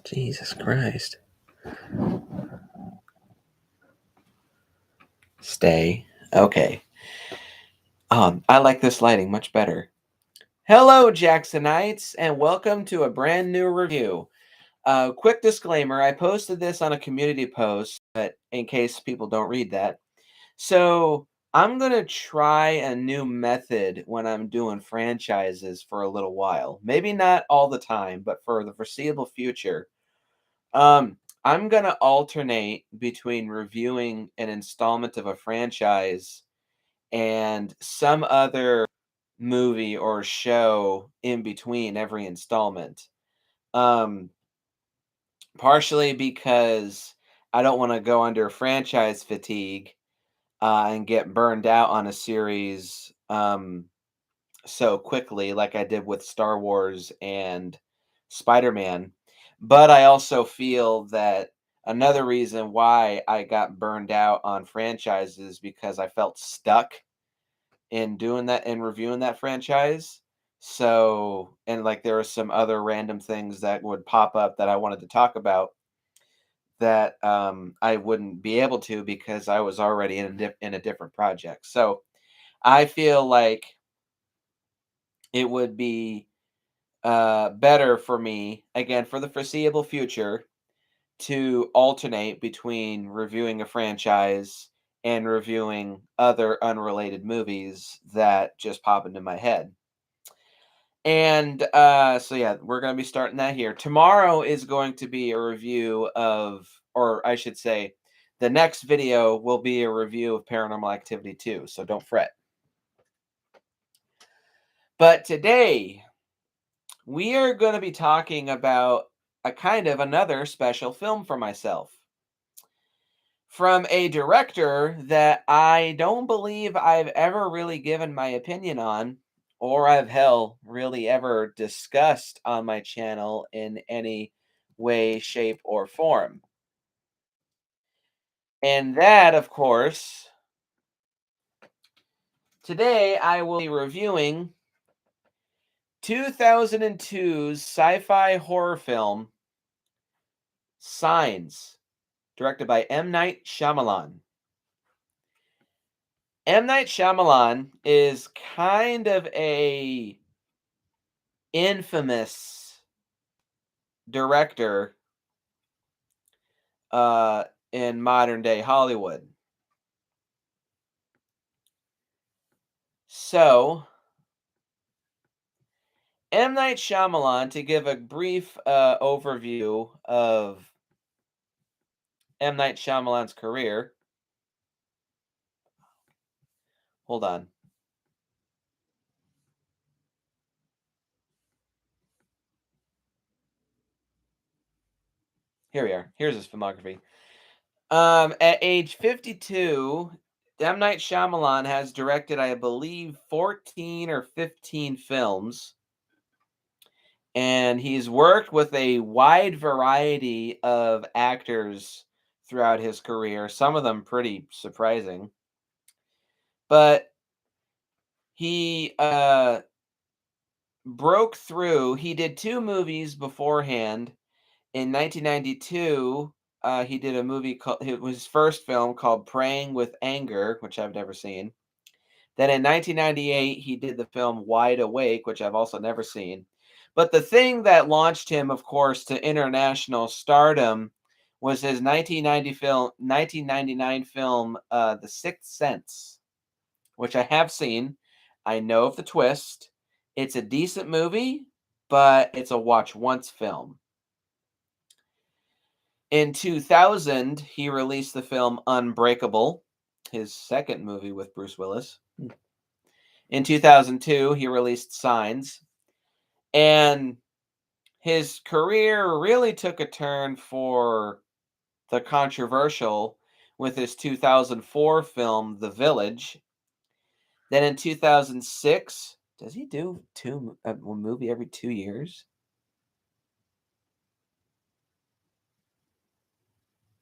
Jesus Christ. Stay. Okay. I like this lighting much better. Hello, Jacksonites, and welcome to a brand new review. Quick disclaimer, I posted this on a community post, but in case people don't read that. So I'm going to try a new method when I'm doing franchises for a little while. Maybe not all the time, but for the foreseeable future. I'm going to alternate between reviewing an installment of a franchise and some other movie or show in between every installment. Um, Partially because I don't want to go under franchise fatigue and get burned out on a series so quickly, like I did with Star Wars and Spider Man. But I also feel that another reason why I got burned out on franchises because I felt stuck in doing that and reviewing that franchise. So, and like there are some other random things that would pop up that I wanted to talk about that I wouldn't be able to because I was already in a different project. So, I feel like it would be better for me again for the foreseeable future to alternate between reviewing a franchise and reviewing other unrelated movies that just pop into my head. And so yeah, we're going to be starting that here. Tomorrow is going to be a review of, or I should say, the next video will be a review of Paranormal Activity 2, so don't fret. But today, we are going to be talking about a kind of another special film for myself. From a director that I don't believe I've ever really given my opinion on, or I've really ever discussed on my channel in any way, shape, or form. And that, of course, today I will be reviewing 2002's sci-fi horror film Signs, directed by M. Night Shyamalan. M. Night Shyamalan is kind of a infamous director uh, in modern day Hollywood. So, M. Night Shyamalan, to give a brief overview of M. Night Shyamalan's career. Hold on. Here we are. Here's his filmography. At age 52, M. Night Shyamalan has directed, I believe, 14 or 15 films. And he's worked with a wide variety of actors throughout his career, some of them pretty surprising. But he broke through. He did two movies beforehand. In 1992, he did a movie called, it was his first film called Praying with Anger, which I've never seen. Then in 1998, he did the film Wide Awake, which I've also never seen. But the thing that launched him, of course, to international stardom was his 1999 film, The Sixth Sense, which I have seen. I know of the twist. It's a decent movie, but it's a watch once film. In 2000, he released the film Unbreakable, his second movie with Bruce Willis. In 2002, he released Signs, and his career really took a turn for the controversial with his 2004 film The Village. Then in 2006, does he do a movie every 2 years?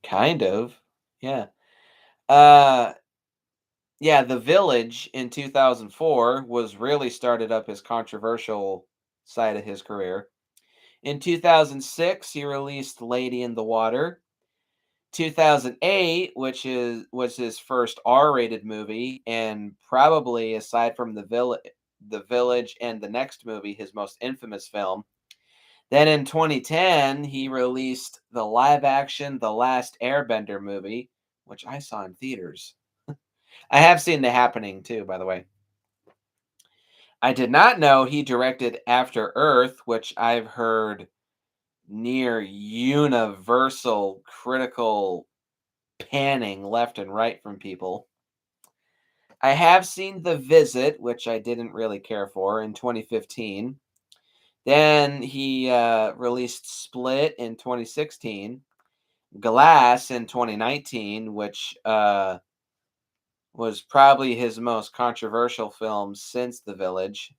Kind of. Yeah. Uh yeah, The Village in 2004 was really started up his controversial side of his career. In 2006, he released Lady in the Water. 2008, which was his first R-rated movie, and probably aside from the Village, and the next movie, his most infamous film. Then in 2010, he released the live action The Last Airbender movie, which I saw in theaters. I have seen The Happening too, by the way. I did not know he directed After Earth, which I've heard near universal critical panning left and right from people. I have seen The Visit, which I didn't really care for, in 2015. Then he released Split in 2016, Glass in 2019, which was probably his most controversial film since The Village.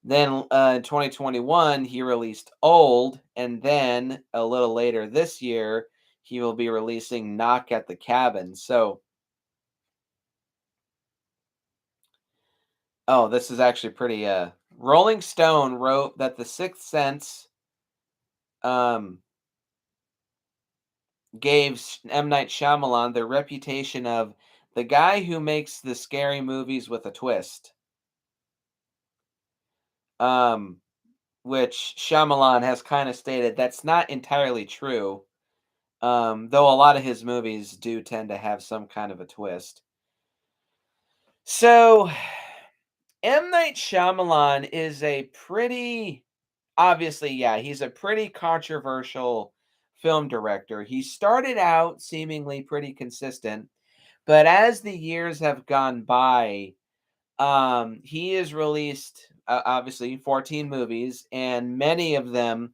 Then in 2021, he released Old, and then a little later this year, he will be releasing Knock at the Cabin. So, oh, this is actually pretty. Rolling Stone wrote that The Sixth Sense um, gave M. Night Shyamalan the reputation of the guy who makes the scary movies with a twist. Um, which Shyamalan has kind of stated that's not entirely true. Though a lot of his movies do tend to have some kind of a twist. So, M. Night Shyamalan is a pretty, obviously, yeah, he's a pretty controversial film director. He started out seemingly pretty consistent, but as the years have gone by, he has released obviously 14 movies, and many of them,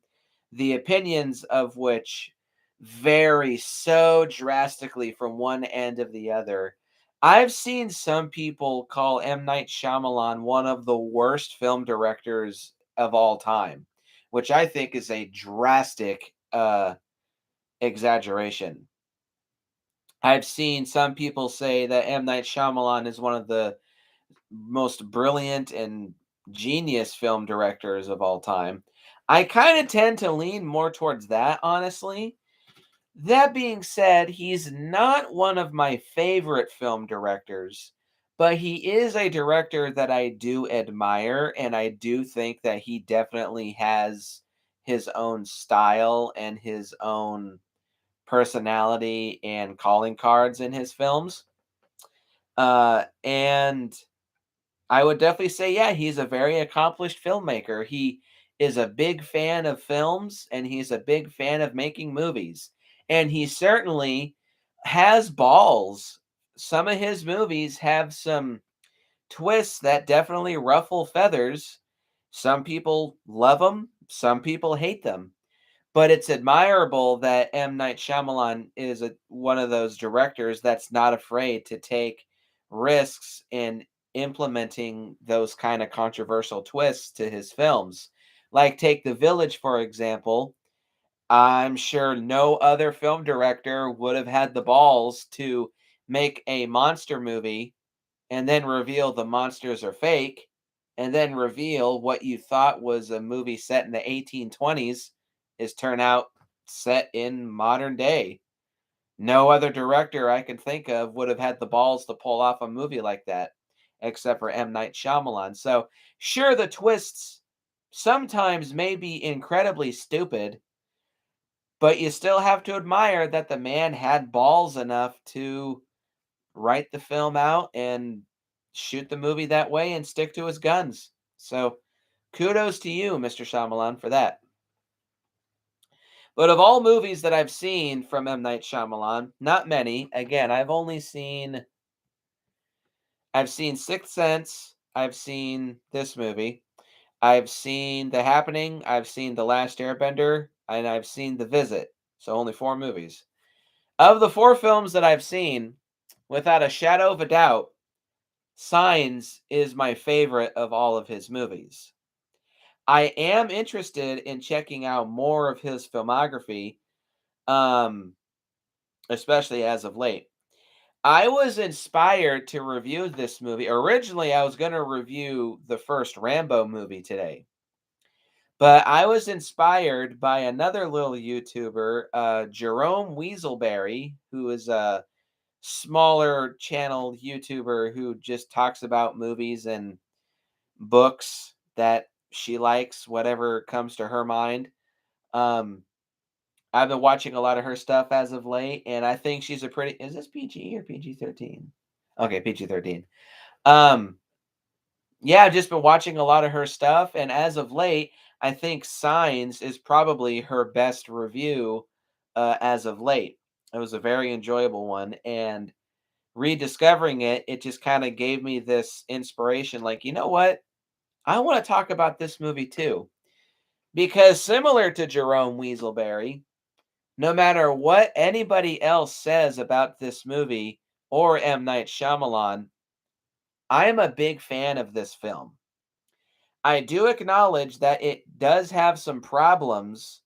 the opinions of which vary so drastically from one end of the other. I've seen some people call M. Night Shyamalan one of the worst film directors of all time, which I think is a drastic exaggeration. I've seen some people say that M. Night Shyamalan is one of the most brilliant and genius film directors of all time. I kind of tend to lean more towards that, honestly. That being said, he's not one of my favorite film directors, but he is a director that I do admire, and I do think that he definitely has his own style and his own personality and calling cards in his films. And I would definitely say, yeah, he's a very accomplished filmmaker. He is a big fan of films, and he's a big fan of making movies. And he certainly has balls. Some of his movies have some twists that definitely ruffle feathers. Some people love them, some people hate them. But it's admirable that M. Night Shyamalan is one of those directors that's not afraid to take risks in implementing those kind of controversial twists to his films. Like, take The Village, for example. I'm sure no other film director would have had the balls to make a monster movie and then reveal the monsters are fake, and then reveal what you thought was a movie set in the 1820s is turn out set in modern day. No other director I can think of would have had the balls to pull off a movie like that, except for M. Night Shyamalan. So, sure, the twists sometimes may be incredibly stupid, but you still have to admire that the man had balls enough to write the film out and shoot the movie that way and stick to his guns. So kudos to you, Mr. Shyamalan, for that. But of all movies that I've seen from M. Night Shyamalan, not many. Again, I've seen Sixth Sense, I've seen this movie, I've seen The Happening, I've seen The Last Airbender, and I've seen The Visit. So only four movies. Of the four films that I've seen, without a shadow of a doubt, Signs is my favorite of all of his movies. I am interested in checking out more of his filmography, um, especially as of late. I was inspired to review this movie. Originally, I was going to review the first Rambo movie today, But I was inspired by another little YouTuber, Jerome Weaselberry, who is a smaller channel YouTuber who just talks about movies and books that she likes, whatever comes to her mind. Um, I've been watching a lot of her stuff as of late, and I think she's a pretty. Is this PG or PG-13? Okay, PG-13. Um, yeah, I've just been watching a lot of her stuff, and as of late, I think Signs is probably her best review as of late. It was a very enjoyable one, and rediscovering it, it just kind of gave me this inspiration. Like, you know what? I want to talk about this movie too, because similar to Jerome Weaselberry, no matter what anybody else says about this movie or M. Night Shyamalan, I am a big fan of this film. I do acknowledge that it does have some problems,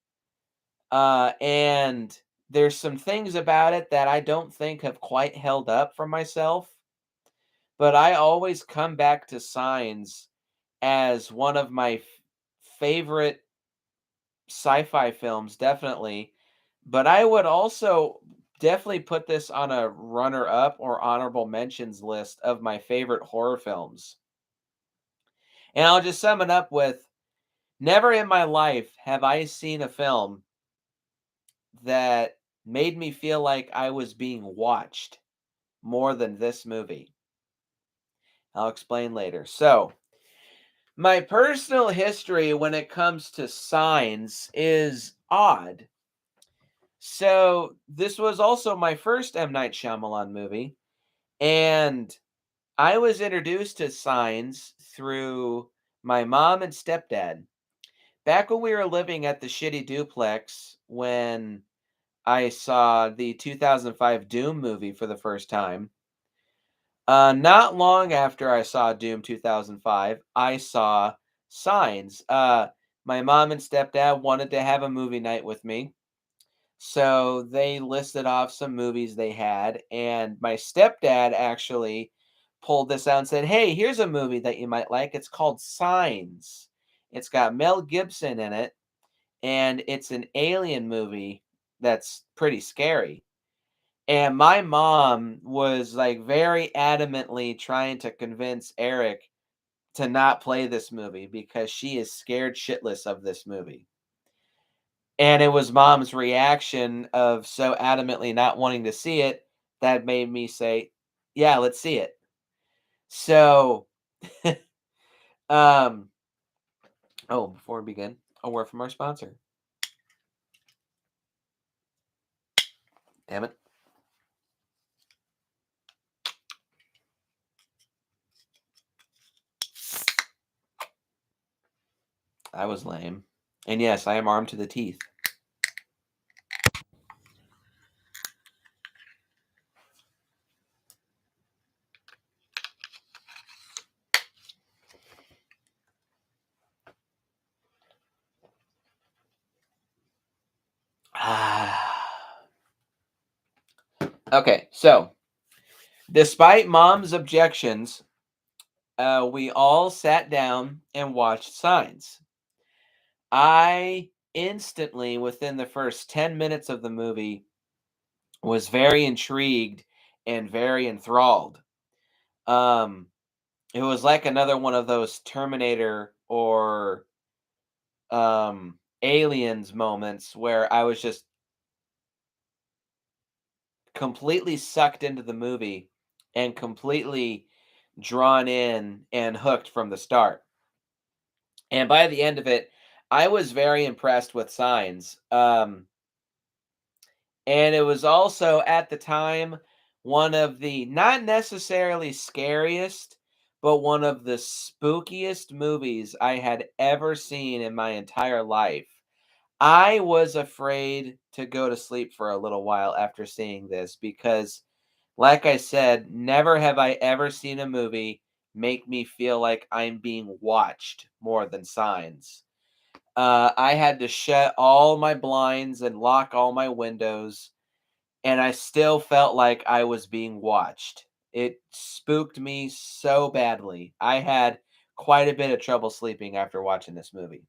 and there's some things about it that I don't think have quite held up for myself. But I always come back to Signs as one of my favorite sci-fi films, definitely. But I would also definitely put this on a runner-up or honorable mentions list of my favorite horror films. And I'll just sum it up with never in my life have I seen a film that made me feel like I was being watched more than this movie. I'll explain later. So, my personal history when it comes to Signs is odd. So, this was also my first M. Night Shyamalan movie, and I was introduced to Signs through my mom and stepdad. Back when we were living at the shitty duplex when I saw the 2005 Doom movie for the first time. Not long after I saw Doom 2005, I saw Signs. My mom and stepdad wanted to have a movie night with me. So they listed off some movies they had, and my stepdad actually pulled this out and said, "Hey, here's a movie that you might like. It's called Signs. It's got Mel Gibson in it, and it's an alien movie that's pretty scary." And my mom was like very adamantly trying to convince Eric to not play this movie because she is scared shitless of this movie. And it was mom's reaction of so adamantly not wanting to see it that made me say, "Yeah, let's see it." So, um, oh, before we begin, a word from our sponsor. Damn it. I was lame. And yes, I am armed to the teeth. Okay, so despite mom's objections, we all sat down and watched Signs. I instantly, within the first 10 minutes of the movie, was very intrigued and very enthralled. Um, it was like another one of those Terminator or Aliens moments where I was just completely sucked into the movie and completely drawn in and hooked from the start. And by the end of it, I was very impressed with Signs. And it was also at the time one of the not necessarily scariest, but one of the spookiest movies I had ever seen in my entire life. I was afraid to go to sleep for a little while after seeing this because, like I said, never have I ever seen a movie make me feel like I'm being watched more than Signs. I had to shut all my blinds and lock all my windows, and I still felt like I was being watched. It spooked me so badly. I had quite a bit of trouble sleeping after watching this movie.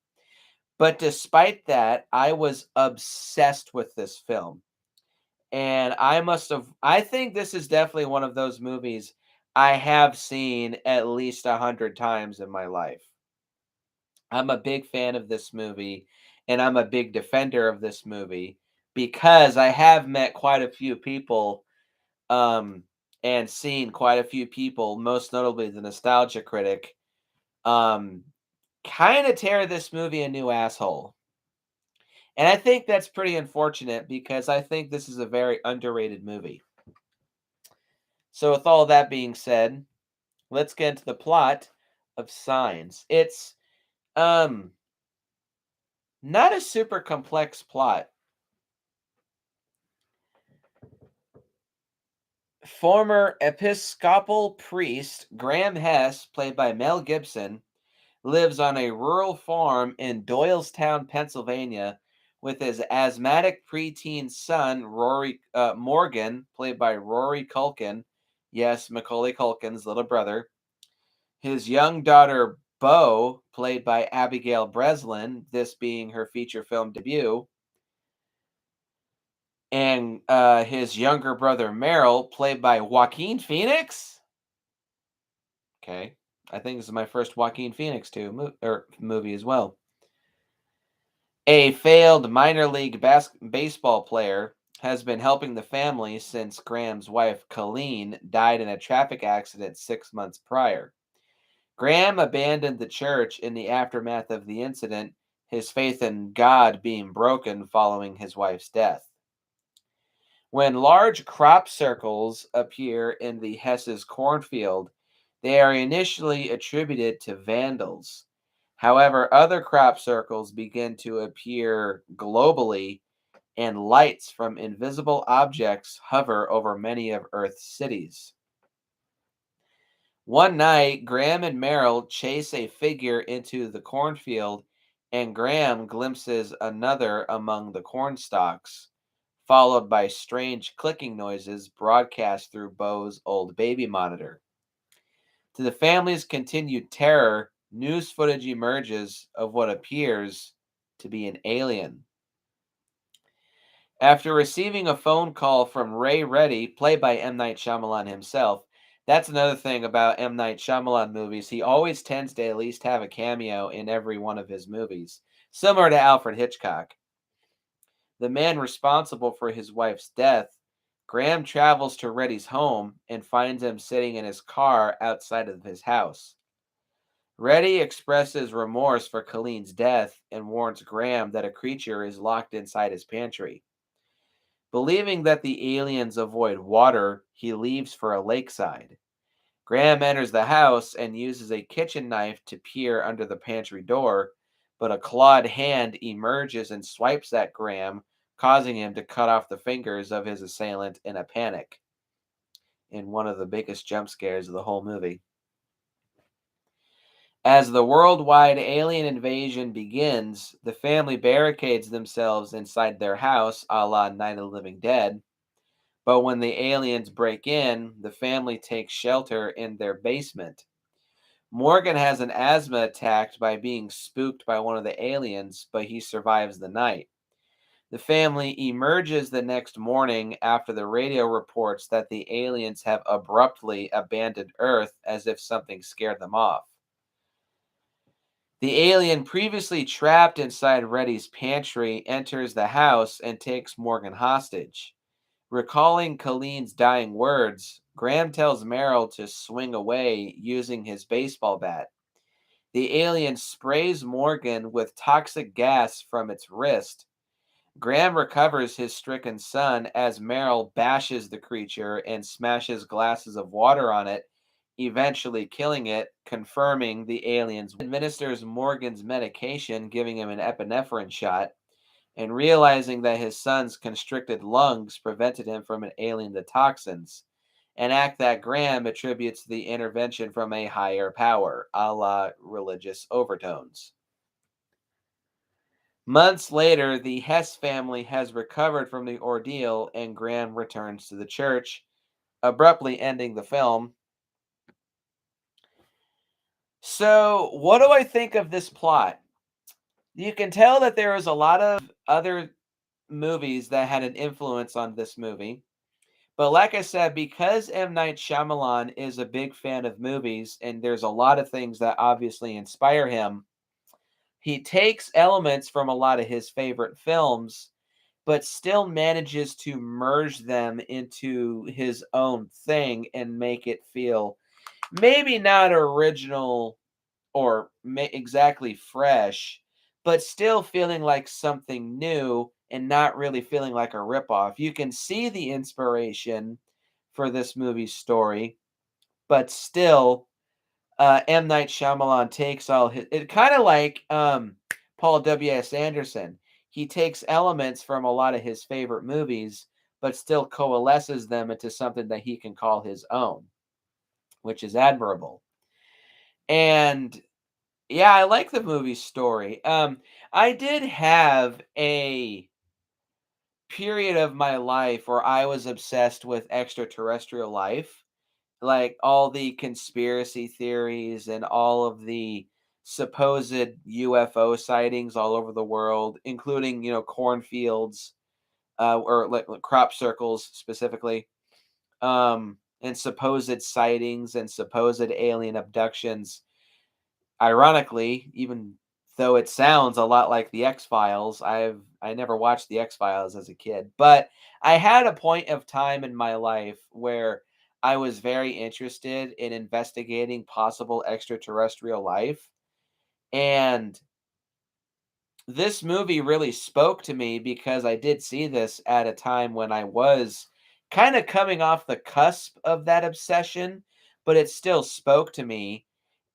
But despite that, I was obsessed with this film. And I think this is definitely one of those movies I have seen at least 100 times in my life. I'm a big fan of this movie, and I'm a big defender of this movie because I have met quite a few people, um, and seen quite a few people, most notably the Nostalgia Critic, um, kinda tear this movie a new asshole. And I think that's pretty unfortunate because I think this is a very underrated movie. So with all that being said, let's get into the plot of Signs. It's, um, not a super complex plot. Former Episcopal priest Graham Hess, played by Mel Gibson, lives on a rural farm in Doylestown, Pennsylvania, with his asthmatic preteen son, Rory Morgan, played by Rory Culkin. Yes, Macaulay Culkin's little brother. His young daughter, Bo, played by Abigail Breslin, this being her feature film debut, and his younger brother, Merrill, played by Joaquin Phoenix. Okay. I think this is my first Joaquin Phoenix movie as well. A failed minor league baseball player has been helping the family since Graham's wife, Colleen, died in a traffic accident 6 months prior. Graham abandoned the church in the aftermath of the incident, his faith in God being broken following his wife's death. When large crop circles appear in the Hess's cornfield, they are initially attributed to vandals. However, other crop circles begin to appear globally, and lights from invisible objects hover over many of Earth's cities. One night, Graham and Merrill chase a figure into the cornfield, and Graham glimpses another among the corn stalks, followed by strange clicking noises broadcast through Bo's old baby monitor. To the family's continued terror, news footage emerges of what appears to be an alien. After receiving a phone call from Ray Reddy, played by M. Night Shyamalan himself, that's another thing about M. Night Shyamalan movies. He always tends to at least have a cameo in every one of his movies, similar to Alfred Hitchcock. The man responsible for his wife's death, Graham travels to Reddy's home and finds him sitting in his car outside of his house. Reddy expresses remorse for Colleen's death and warns Graham that a creature is locked inside his pantry. Believing that the aliens avoid water, he leaves for a lakeside. Graham enters the house and uses a kitchen knife to peer under the pantry door, but a clawed hand emerges and swipes at Graham, causing him to cut off the fingers of his assailant in a panic, in one of the biggest jump scares of the whole movie. As the worldwide alien invasion begins, the family barricades themselves inside their house, a la Night of the Living Dead. But when the aliens break in, the family takes shelter in their basement. Morgan has an asthma attack by being spooked by one of the aliens, but he survives the night. The family emerges the next morning after the radio reports that the aliens have abruptly abandoned Earth as if something scared them off. The alien previously trapped inside Reddy's pantry enters the house and takes Morgan hostage. Recalling Colleen's dying words, Graham tells Merrill to swing away using his baseball bat. The alien sprays Morgan with toxic gas from its wrist. Graham recovers his stricken son as Merrill bashes the creature and smashes glasses of water on it, eventually killing it, confirming the alien's administers Morgan's medication, giving him an epinephrine shot, and realizing that his son's constricted lungs prevented him from inhaling the toxins, an act that Graham attributes to the intervention from a higher power, a la religious overtones. Months later, the Hess family has recovered from the ordeal and Graham returns to the church, abruptly ending the film. So, what do I think of this plot? You can tell that there was a lot of other movies that had an influence on this movie. But like I said, because M. Night Shyamalan is a big fan of movies, and there's a lot of things that obviously inspire him, he takes elements from a lot of his favorite films, but still manages to merge them into his own thing and make it feel maybe not original or exactly fresh, but still feeling like something new and not really feeling like a ripoff. You can see the inspiration for this movie's story, but still, M. Night Shyamalan takes all his it kinda like, Paul W.S. Anderson. He takes elements from a lot of his favorite movies, but still coalesces them into something that he can call his own, which is admirable. And, yeah, I like the movie's story. I did have a period of my life where I was obsessed with extraterrestrial life. Like all the conspiracy theories and all of the supposed UFO sightings all over the world, including, cornfields, or like crop circles specifically, and supposed sightings and supposed alien abductions. Ironically, even though it sounds a lot like the X-Files, I never watched the X-Files as a kid, but I had a point of time in my life where I was very interested in investigating possible extraterrestrial life, and this movie really spoke to me because I did see this at a time when I was kinda coming off the cusp of that obsession, but it still spoke to me,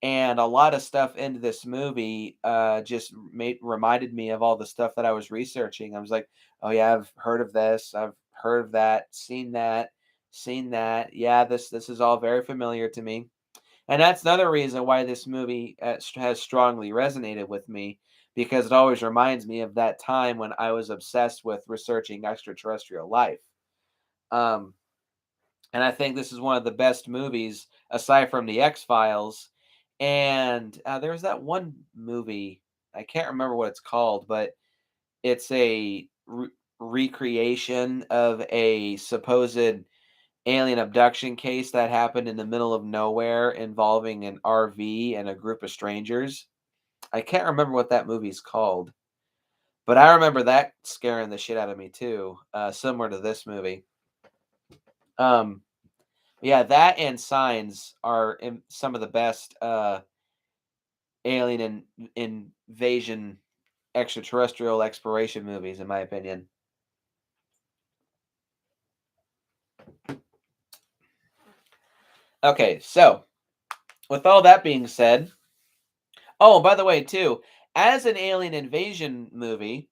and a lot of stuff in this movie, just made reminded me of all the stuff that I was researching. I was like, "Oh, yeah, I've heard of this, I've heard of that, seen that, seen that. Yeah, this is all very familiar to me." And that's another reason why this movie has strongly resonated with me because it always reminds me of that time when I was obsessed with researching extraterrestrial life. Um, and I think this is one of the best movies aside from the X Files. And there's that one movie, I can't remember what it's called, but it's a recreation of a supposed alien abduction case that happened in the middle of nowhere involving an RV and a group of strangers. I can't remember what that movie's called, but I remember that scaring the shit out of me too, similar to this movie. Um, yeah, that and Signs are some of the best alien invasion extraterrestrial exploration movies, in my opinion. Okay, so with all that being said, oh, by the way, too, as an alien invasion movie,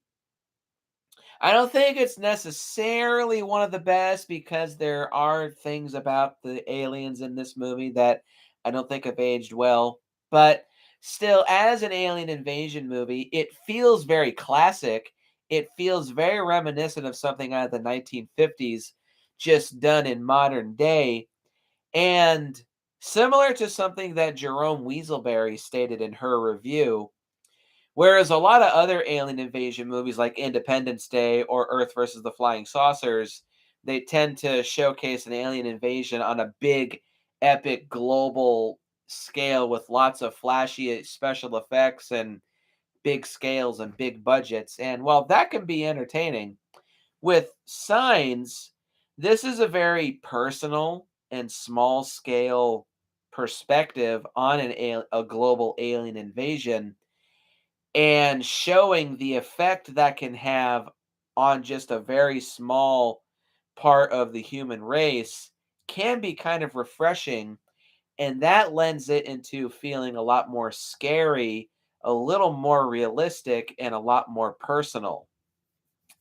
I don't think it's necessarily one of the best because there are things about the aliens in this movie that I don't think have aged well. But still, as an alien invasion movie, it feels very classic. It feels very reminiscent of something out of the 1950s, just done in modern day. And similar to something that Jerome Weaselberry stated in her review, whereas a lot of other alien invasion movies like Independence Day or Earth versus the Flying Saucers, they tend to showcase an alien invasion on a big, epic, global scale with lots of flashy special effects and big scales and big budgets. And while that can be entertaining, with Signs, this is a very personal and small scale perspective on a global alien invasion and showing the effect that can have on just a very small part of the human race can be kind of refreshing, and that lends it into feeling a lot more scary, a little more realistic, and a lot more personal.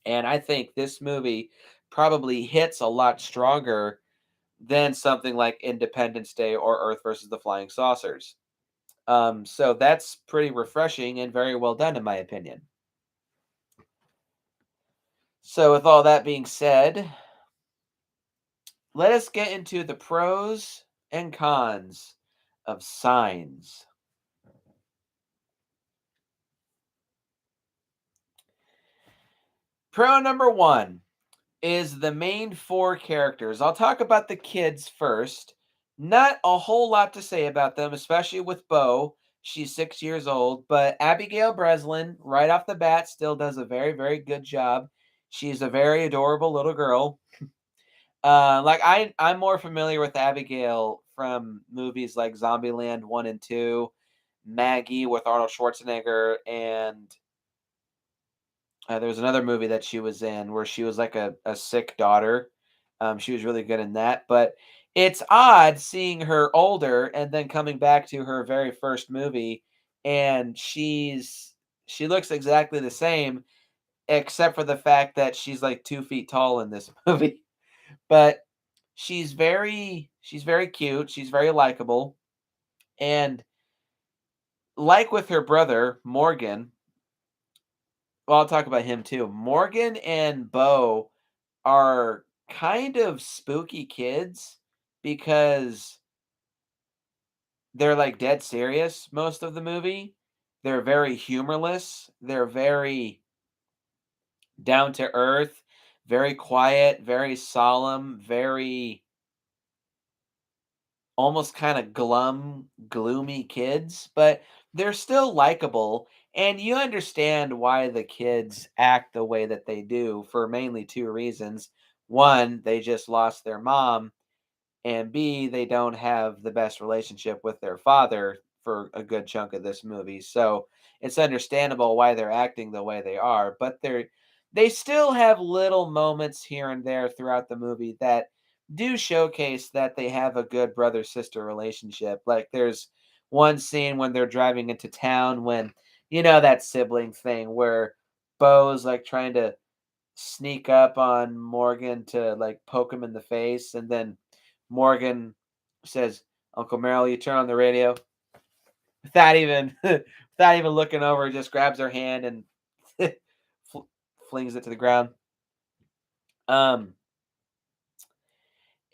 And I think this movie probably hits a lot stronger than something like Independence Day or Earth versus the Flying Saucers. So that's pretty refreshing and very well done, in my opinion. So, with all that being said, let us get into the pros and cons of Signs. Pro number one is the main four characters. I'll talk about the kids first. Not a whole lot to say about them, especially with Bo. She's 6 years old, but Abigail Breslin, right off the bat, still does a very, very good job. She's a very adorable little girl. I'm more familiar with Abigail from movies like Zombieland 1 and 2, Maggie with Arnold Schwarzenegger, and there was another movie that she was in where she was like a sick daughter. She was really good in that. But it's odd seeing her older and then coming back to her very first movie, and she looks exactly the same, except for the fact that she's like 2 feet tall in this movie. But she's very cute. She's very likable, and like with her brother Morgan. Well, I'll talk about him too. Morgan and Bo are kind of spooky kids because they're like dead serious most of the movie. They're very humorless. They're very down to earth, very quiet, very solemn, very almost kind of gloomy kids, but they're still likable. And you understand why the kids act the way that they do for mainly two reasons. One, they just lost their mom, and B, they don't have the best relationship with their father for a good chunk of this movie. So it's understandable why they're acting the way they are, but they still have little moments here and there throughout the movie that do showcase that they have a good brother sister relationship. Like there's one scene when they're driving into town when that sibling thing where Bo's like trying to sneak up on Morgan to like poke him in the face, and then Morgan says, "Uncle Merrill, you turn on the radio," without even without even looking over, just grabs her hand and fl- flings it to the ground. Um,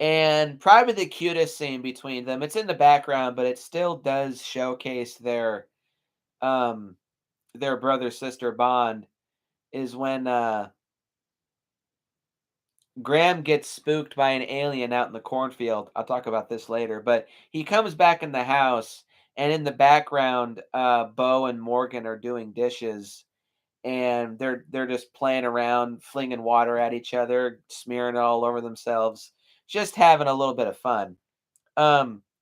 and probably the cutest scene between them. It's in the background, but it still does showcase um their brother sister bond. Is when Graham gets spooked by an alien out in the cornfield. I'll talk about this later, but he comes back in the house, and in the background, Bo and Morgan are doing dishes, and they're just playing around, flinging water at each other, smearing it all over themselves, just having a little bit of fun.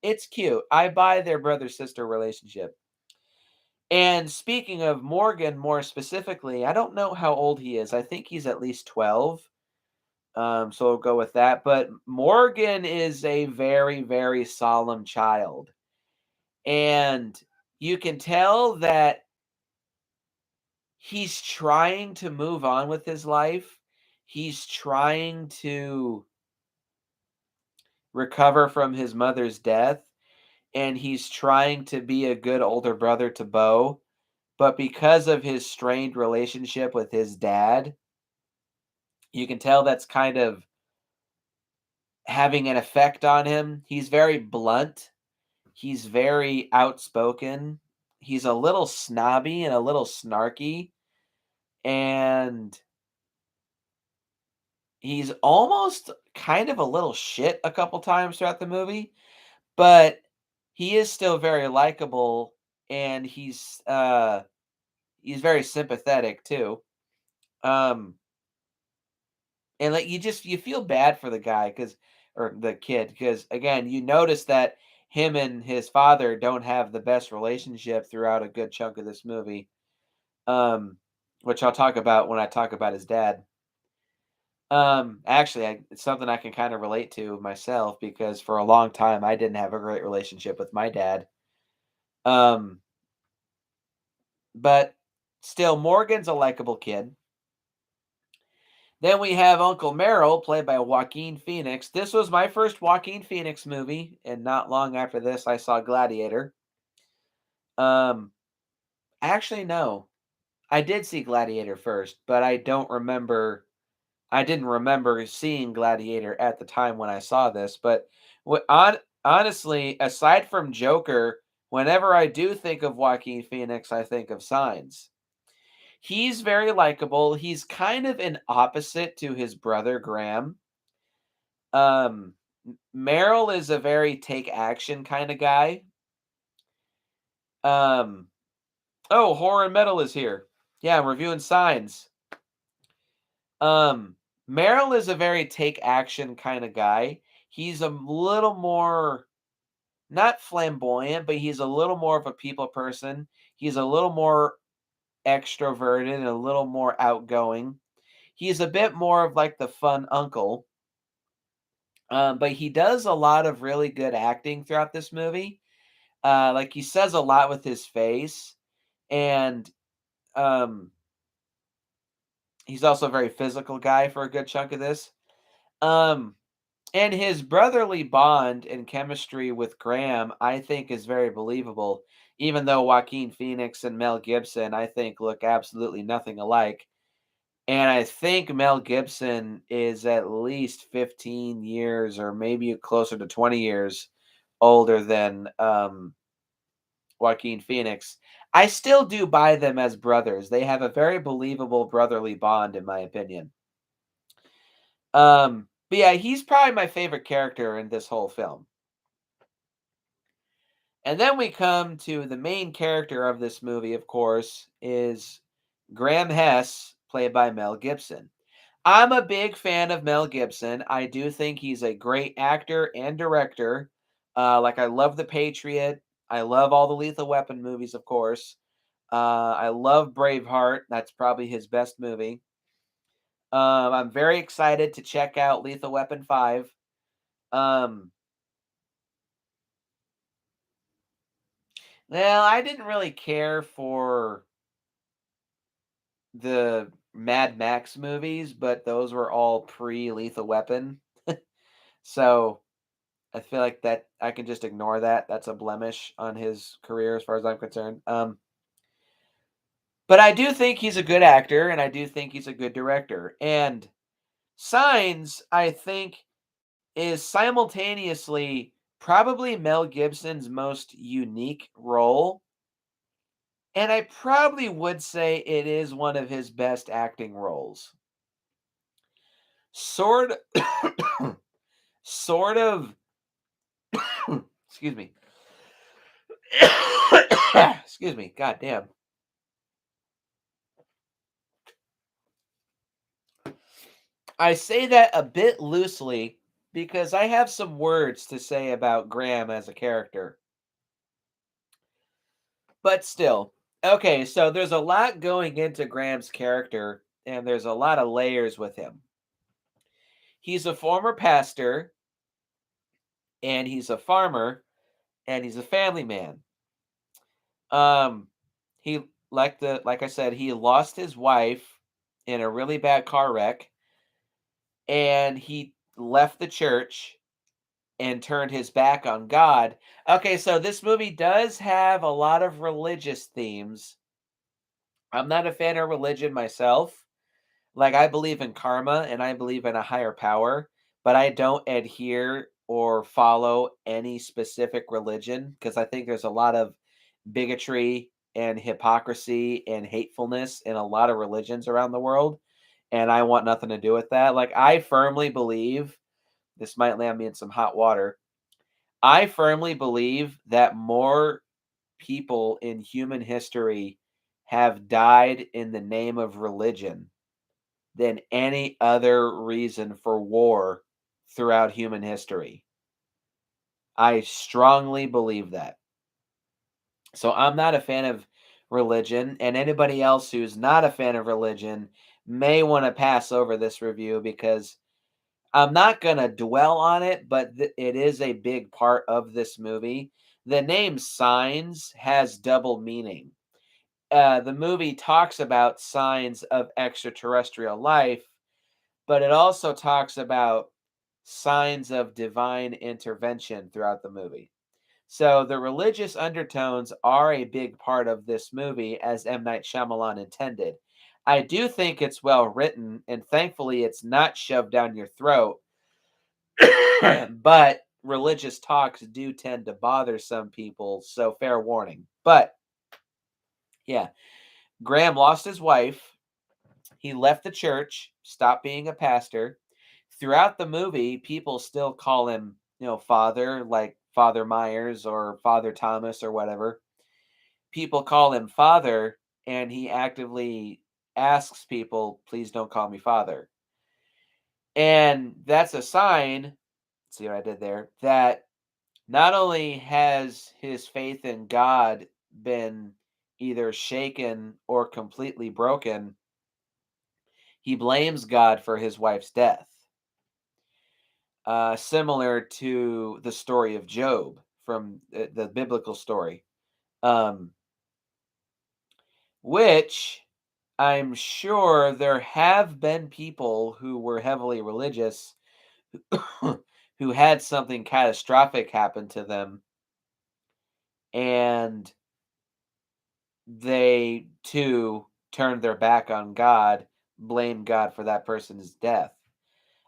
It's cute. I buy their brother sister relationship. And speaking of Morgan more specifically, I don't know how old he is. I think he's at least 12. So we'll go with that. But Morgan is a very, very solemn child. And you can tell that he's trying to move on with his life. He's trying to recover from his mother's death. And he's trying to be a good older brother to Bo. But because of his strained relationship with his dad, you can tell that's kind of having an effect on him. He's very blunt. He's very outspoken. He's a little snobby and a little snarky, and he's almost kind of a little shit a couple times throughout the movie, but he is still very likable, and he's very sympathetic too. Um and like you feel bad for the guy cuz or the kid because again, you notice that him and his father don't have the best relationship throughout a good chunk of this movie. um, which I'll talk about when I talk about his dad. Actually, it's something I can kind of relate to myself because for a long time I didn't have a great relationship with my dad. Um, but still, Morgan's a likable kid. Then we have Uncle Merrill, played by Joaquin Phoenix. This was my first Joaquin Phoenix movie, and not long after this, I saw Gladiator. Um, actually, no, I did see Gladiator first, but I didn't remember seeing Gladiator at the time when I saw this, but honestly, aside from Joker, whenever I do think of Joaquin Phoenix, I think of Signs. He's very likable. He's kind of an opposite to his brother Graham. Um, Merrill is a very take action kind of guy. Um, oh, Horror and Metal is here. Yeah, I'm reviewing Signs. Um, Merrill is a very take action kind of guy. He's a little more not flamboyant, but he's a little more of a people person. He's a little more extroverted and a little more outgoing. He's a bit more of like the fun uncle. But he does a lot of really good acting throughout this movie. Like he says a lot with his face, and um, he's also a very physical guy for a good chunk of this. Um, and his brotherly bond and chemistry with Graham, I think, is very believable. Even though Joaquin Phoenix and Mel Gibson, I think, look absolutely nothing alike. And I think Mel Gibson is at least 15 years or maybe closer to 20 years older than Joaquin Phoenix. I still do buy them as brothers. They have a very believable brotherly bond, in my opinion. But yeah, he's probably my favorite character in this whole film. And then we come to the main character of this movie, of course, is Graham Hess, played by Mel Gibson. I'm a big fan of Mel Gibson. I do think he's a great actor and director. Like I love The Patriot. I love all the Lethal Weapon movies, of course. I love Braveheart. That's probably his best movie. I'm very excited to check out Lethal Weapon 5. Um, well, I didn't really care for the Mad Max movies, but those were all pre-Lethal Weapon. So I feel like that I can just ignore that. That's a blemish on his career as far as I'm concerned. But I do think he's a good actor and I do think he's a good director. And Signs, I think, is simultaneously probably Mel Gibson's most unique role. And I probably would say it is one of his best acting roles. Sort sort of excuse me. Excuse me. God damn. I say that a bit loosely because I have some words to say about Graham as a character. But still. Okay, so there's a lot going into Graham's character and there's a lot of layers with him. He's a former pastor and he's a farmer and he's a family man. Um he like I said, he lost his wife in a really bad car wreck and he left the church and turned his back on God. Okay, so this movie does have a lot of religious themes. I'm not a fan of religion myself. Like I believe in karma and I believe in a higher power, but I don't adhere or follow any specific religion because I think there's a lot of bigotry and hypocrisy and hatefulness in a lot of religions around the world, and I want nothing to do with that. Like I firmly believe this might land me in some hot water. I firmly believe that more people in human history have died in the name of religion than any other reason for war throughout human history. I strongly believe that. So I'm not a fan of religion, and anybody else who's not a fan of religion may want to pass over this review because I'm not going to dwell on it, but it is a big part of this movie. The name Signs has double meaning. The movie talks about signs of extraterrestrial life, but it also talks about signs of divine intervention throughout the movie. So the religious undertones are a big part of this movie, as M. Night Shyamalan intended. I do think it's well written, and thankfully it's not shoved down your throat. But religious talks do tend to bother some people, so fair warning. But yeah, Graham lost his wife. He left the church, stopped being a pastor. Throughout the movie, people still call him, Father, like Father Myers or Father Thomas or whatever. People call him Father, and he actively asks people, please don't call me Father. And that's a sign, see what I did there, that not only has his faith in God been either shaken or completely broken, he blames God for his wife's death. Similar to the story of Job from the biblical story, um, which I'm sure there have been people who were heavily religious who had something catastrophic happen to them, and they too turned their back on God, blamed God for that person's death.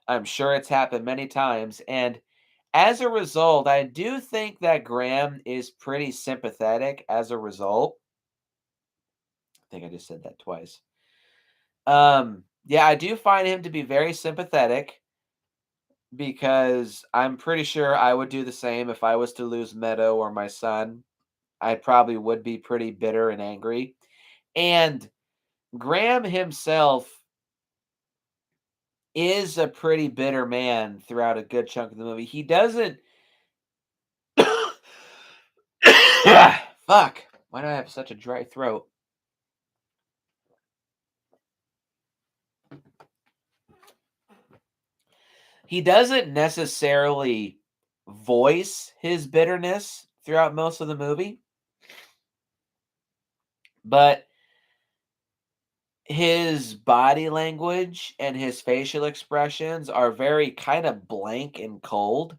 I'm sure it's happened many times. And as a result, I do think that Graham is pretty sympathetic as a result. I think I just said that twice. Yeah, I do find him to be very sympathetic because I'm pretty sure I would do the same if I was to lose Meadow or my son. I probably would be pretty bitter and angry. And Graham himself is a pretty bitter man throughout a good chunk of the movie. He doesn't Fuck. Why do I have such a dry throat? He doesn't necessarily voice his bitterness throughout most of the movie, but his body language and his facial expressions are very kind of blank and cold.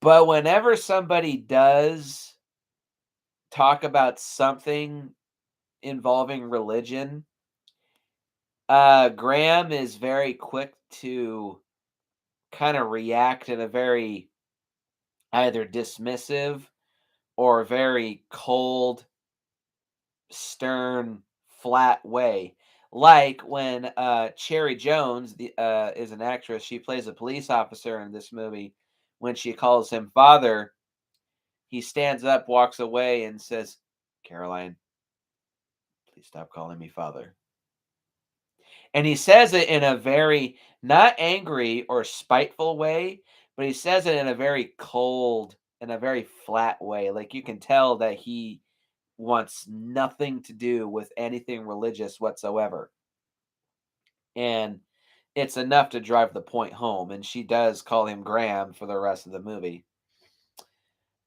But whenever somebody does talk about something involving religion, Graham is very quick to kind of react in a very either dismissive or very cold, stern, flat way. Like when Cherry Jones is an actress, she plays a police officer in this movie. When she calls him father, he stands up, walks away, and says, "Caroline, please stop calling me father." And he says it in a very not angry or spiteful way, but he says it in a very cold and a very flat way. Like you can tell that he wants nothing to do with anything religious whatsoever. And it's enough to drive the point home. And she does call him Graham for the rest of the movie.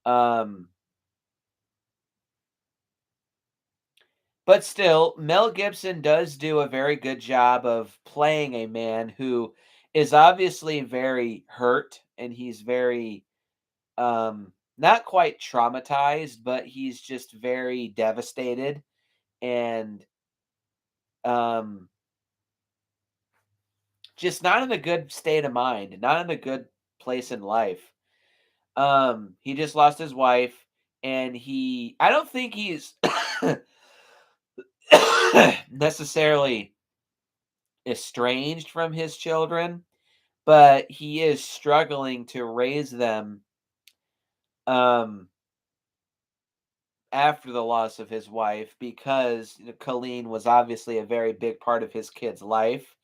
Um, but still, Mel Gibson does do a very good job of playing a man who is obviously very hurt and he's very not quite traumatized, but he's just very devastated and um just not in a good state of mind, not in a good place in life. He just lost his wife, and I don't think he's necessarily estranged from his children, but he is struggling to raise them um after the loss of his wife because Colleen was obviously a very big part of his kid's life,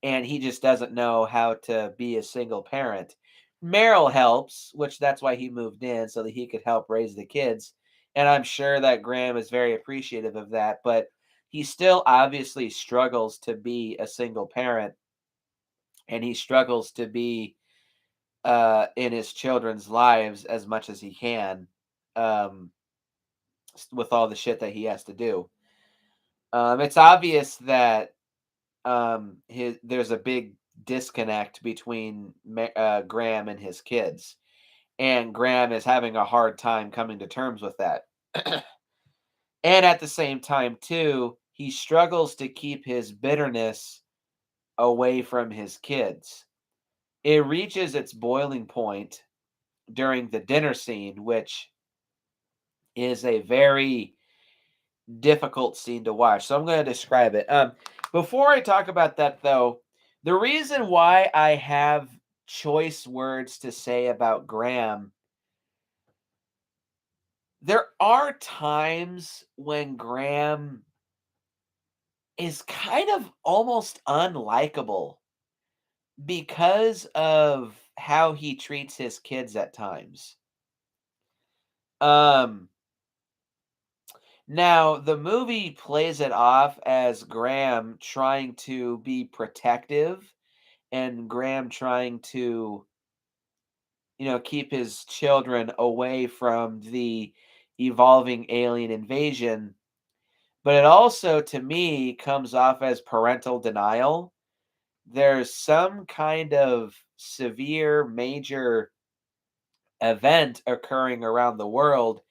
and he just doesn't know how to be a single parent. Meryl helps, which that's why he moved in so that he could help raise the kids. And I'm sure that Graham is very appreciative of that, but he still obviously struggles to be a single parent and he struggles to be in his children's lives as much as he can um, with all the shit that he has to do. It's obvious that there's a big disconnect between Graham and his kids, and Graham is having a hard time coming to terms with that. And at the same time, too, he struggles to keep his bitterness away from his kids. It reaches its boiling point during the dinner scene, which is a very difficult scene to watch. So I'm going to describe it. Before I talk about that, though, the reason why I have choice words to say about Graham, there are times when Graham is kind of almost unlikable because of how he treats his kids at times. Um Now, the movie plays it off as Graham trying to be protective and Graham trying to, keep his children away from the evolving alien invasion. But it also, to me, comes off as parental denial. There's some kind of severe, major event occurring around the world.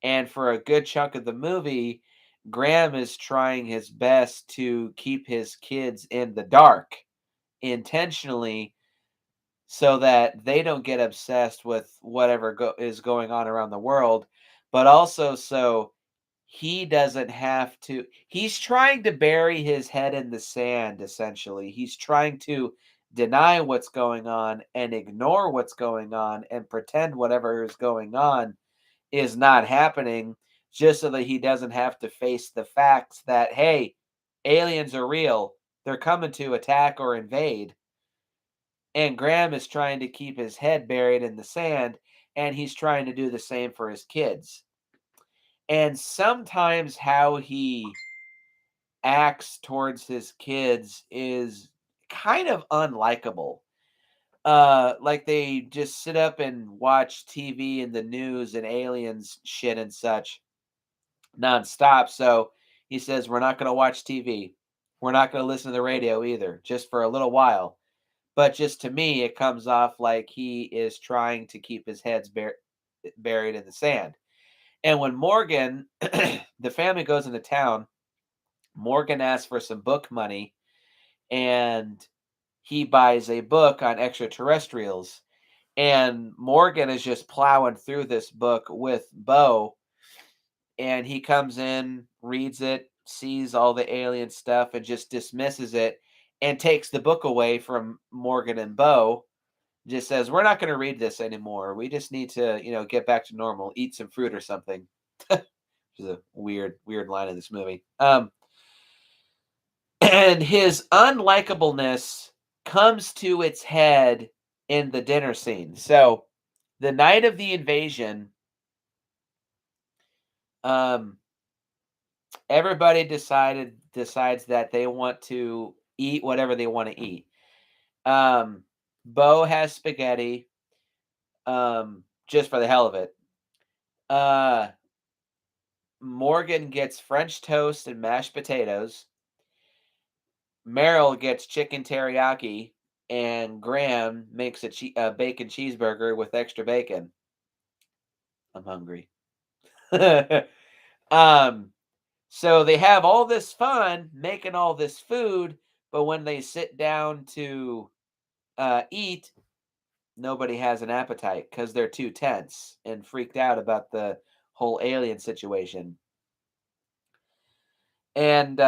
And for a good chunk of the movie, Graham is trying his best to keep his kids in the dark intentionally so that they don't get obsessed with whatever is going on around the world, but also so he doesn't have to. He's trying to bury his head in the sand, essentially. He's trying to deny what's going on and ignore what's going on and pretend whatever is going on is not happening just so that he doesn't have to face the facts that, hey, aliens are real. They're coming to attack or invade. And Graham is trying to keep his head buried in the sand, and he's trying to do the same for his kids. And sometimes how he acts towards his kids is kind of unlikable. Like they just sit up and watch TV and the news and aliens shit and such nonstop. So he says, we're not going to watch TV. We're not going to listen to the radio either, just for a little while. But just to me, it comes off like he is trying to keep his heads buried in the sand. And when Morgan, the family goes into town, Morgan asks for some book money and he buys a book on extraterrestrials. And Morgan is just plowing through this book with Bo, and he comes in, reads it, sees all the alien stuff, and just dismisses it and takes the book away from Morgan and Bo. Just says, "We're not going to read this anymore. We just need to, get back to normal, eat some fruit or something." Which is a weird line in this movie. And his unlikableness comes to its head in the dinner scene. So, the night of the invasion, um, everybody decides that they want to eat whatever they want to eat. Um, Bo has spaghetti, just for the hell of it. Uh, Morgan gets French toast and mashed potatoes. Meryl gets chicken teriyaki, and Graham makes a bacon cheeseburger with extra bacon. I'm hungry. um, So they have all this fun making all this food, but when they sit down to eat, nobody has an appetite because they're too tense and freaked out about the whole alien situation. And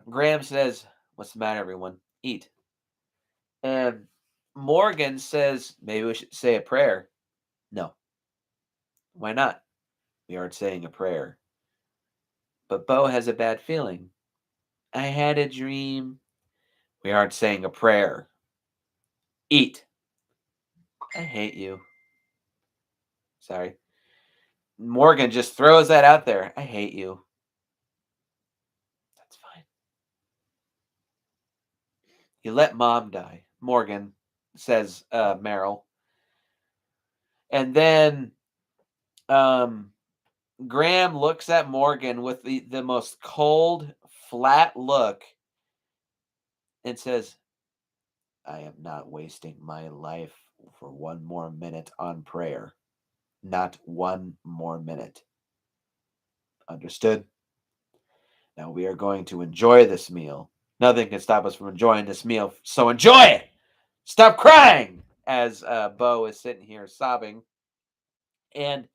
Graham says, "What's the matter, everyone? Eat." And Morgan says, "Maybe we should say a prayer." No, why not? We aren't saying a prayer. But Bo has a bad feeling. I had a dream. We aren't saying a prayer. Eat. I hate you. Sorry. Morgan just throws that out there. I hate you. That's fine. You let mom die. Morgan says, Meryl. And then um, Graham looks at Morgan with the most cold, flat look and says, I am not wasting my life for one more minute on prayer. Not one more minute. Understood? Now we are going to enjoy this meal. Nothing can stop us from enjoying this meal, so enjoy it! Stop crying! As Bo is sitting here sobbing. And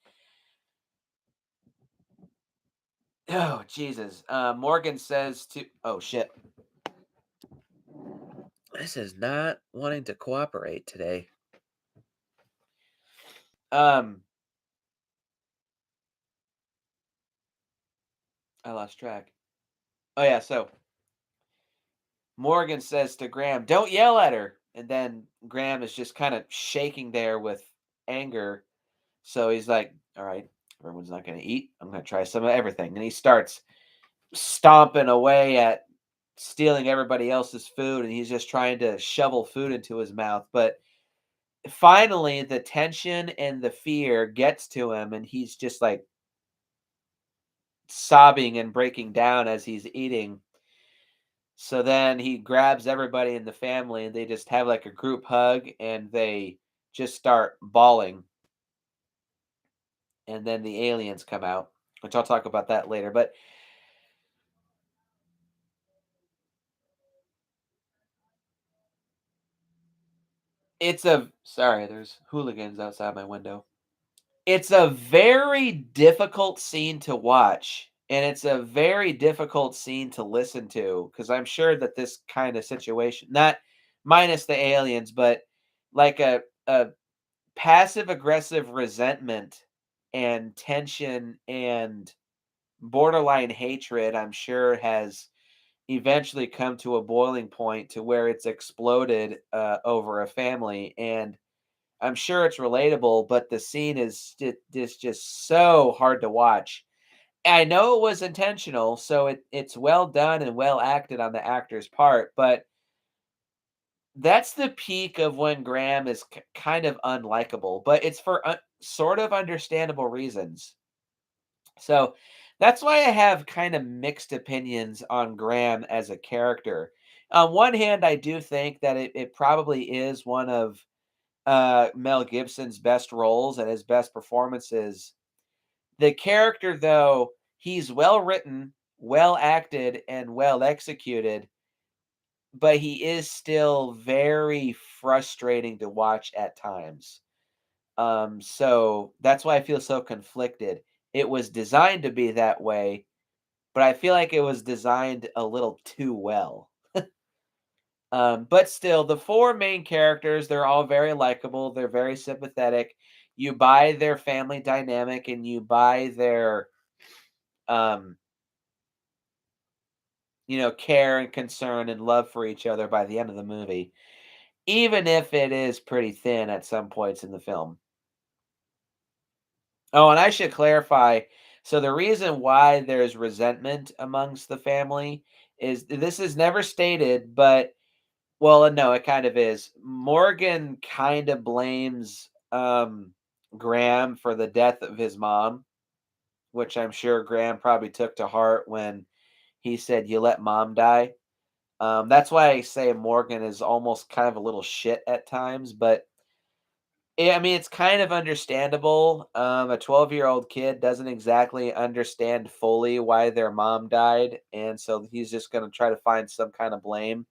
Oh, Jesus. Morgan says to, oh, shit. This is not wanting to cooperate today. Um, I lost track. Oh, yeah. So Morgan says to Graham, "Don't yell at her." And then Graham is just kind of shaking there with anger. So he's like, "All right, everyone's not going to eat. I'm going to try some of everything." And he starts stomping away at stealing everybody else's food, and he's just trying to shovel food into his mouth. But finally, the tension and the fear gets to him, and he's just like sobbing and breaking down as he's eating. So then he grabs everybody in the family and they just have like a group hug and they just start bawling. And then the aliens come out, which I'll talk about that later. But it's a sorry, there's hooligans outside my window. It's a very difficult scene to watch. And it's a very difficult scene to listen to because I'm sure that this kind of situation, not minus the aliens, but like a passive aggressive resentment and tension and borderline hatred, I'm sure, has eventually come to a boiling point to where it's exploded over a family. And I'm sure it's relatable, but the scene is just so hard to watch. I know it was intentional, so it's well done and well acted on the actor's part, but that's the peak of when Graham is kind of unlikable, but it's for sort of understandable reasons. So that's why I have kind of mixed opinions on Graham as a character. On one hand, I do think that it probably is one of Mel Gibson's best roles and his best performances. The character, though, he's well written, well acted, and well executed, but he is still very frustrating to watch at times. So that's why I feel so conflicted. It was designed to be that way, but I feel like it was designed a little too well. But still, the four main characters, they're all very likable. They're very sympathetic. You buy their family dynamic and you buy their, um, care and concern and love for each other by the end of the movie, even if it is pretty thin at some points in the film. Oh, and I should clarify. So the reason why there's resentment amongst the family is this is never stated, but well, no, it kind of is. Morgan kind of blames Graham for the death of his mom, which I'm sure Graham probably took to heart when he said, "You let mom die." That's why I say Morgan is almost kind of a little shit at times, but yeah, I mean, it's kind of understandable. A 12-year-old kid doesn't exactly understand fully why their mom died, and so he's just going to try to find some kind of blame.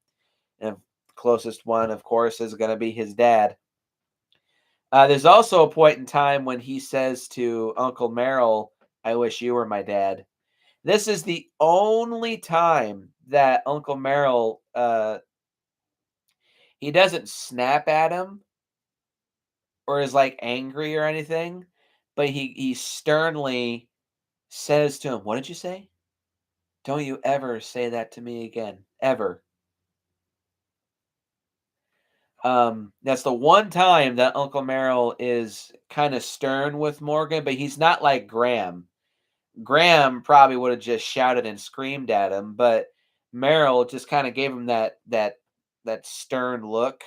And closest one, of course, is going to be his dad. There's also a point in time when he says to Uncle Merrill, "I wish you were my dad." This is the only time that Uncle Merrill he doesn't snap at him or is like angry or anything, but he sternly says to him, "What did you say? Don't you ever say that to me again, ever." That's the one time that Uncle Merrill is kind of stern with Morgan, but he's not like Graham. Graham probably would have just shouted and screamed at him, but Merrill just kind of gave him that stern look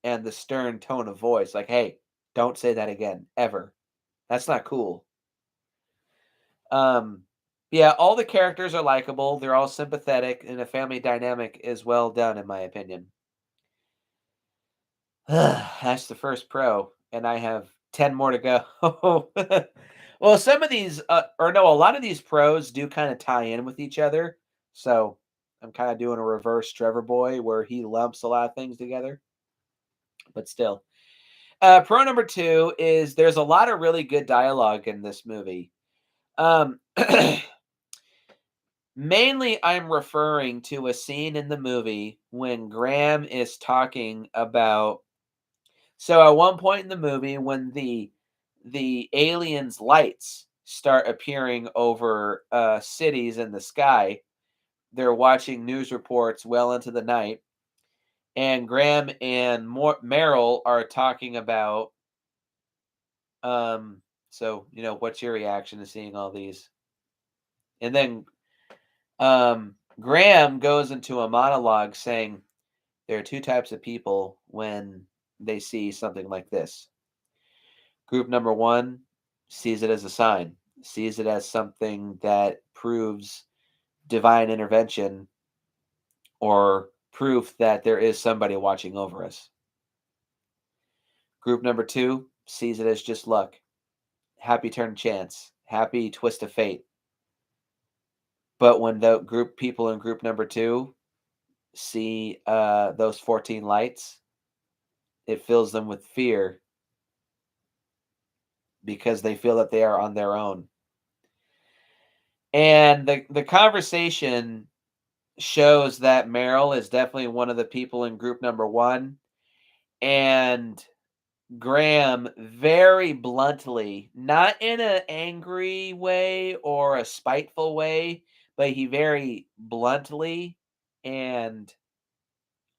and the stern tone of voice, like, "Hey, don't say that again, ever. That's not cool." Um, yeah, all the characters are likable. They're all sympathetic, and the family dynamic is well done, in my opinion. That's the first pro, and I have 10 more to go. Well, some of these, or no, a lot of these pros do kind of tie in with each other. So I'm kind of doing a reverse Trevor Boy where he lumps a lot of things together, but still. Pro number two is there's a lot of really good dialogue in this movie. Um, Mainly, I'm referring to a scene in the movie when Graham is talking about. So at one point in the movie, when the aliens' lights start appearing over cities in the sky, they're watching news reports well into the night, and Graham and Meryl are talking about. Um, so what's your reaction to seeing all these? And then Graham goes into a monologue saying there are two types of people when they see something like this. Group number one sees it as a sign, sees it as something that proves divine intervention or proof that there is somebody watching over us. Group number two sees it as just luck, happy turn of chance, happy twist of fate. But when the group people in group number two see those 14 lights, it fills them with fear because they feel that they are on their own. And the conversation shows that Meryl is definitely one of the people in group number one, and Graham very bluntly, not in an angry way or a spiteful way, but he very bluntly and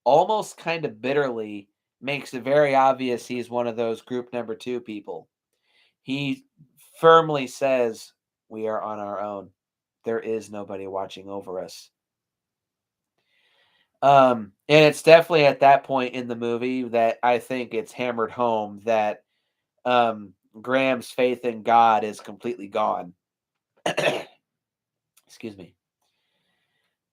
almost kind of bitterly makes it very obvious he's one of those group number two people. He firmly says, "We are on our own. There is nobody watching over us." And it's definitely at that point in the movie that I think it's hammered home that Graham's faith in God is completely gone. Excuse me.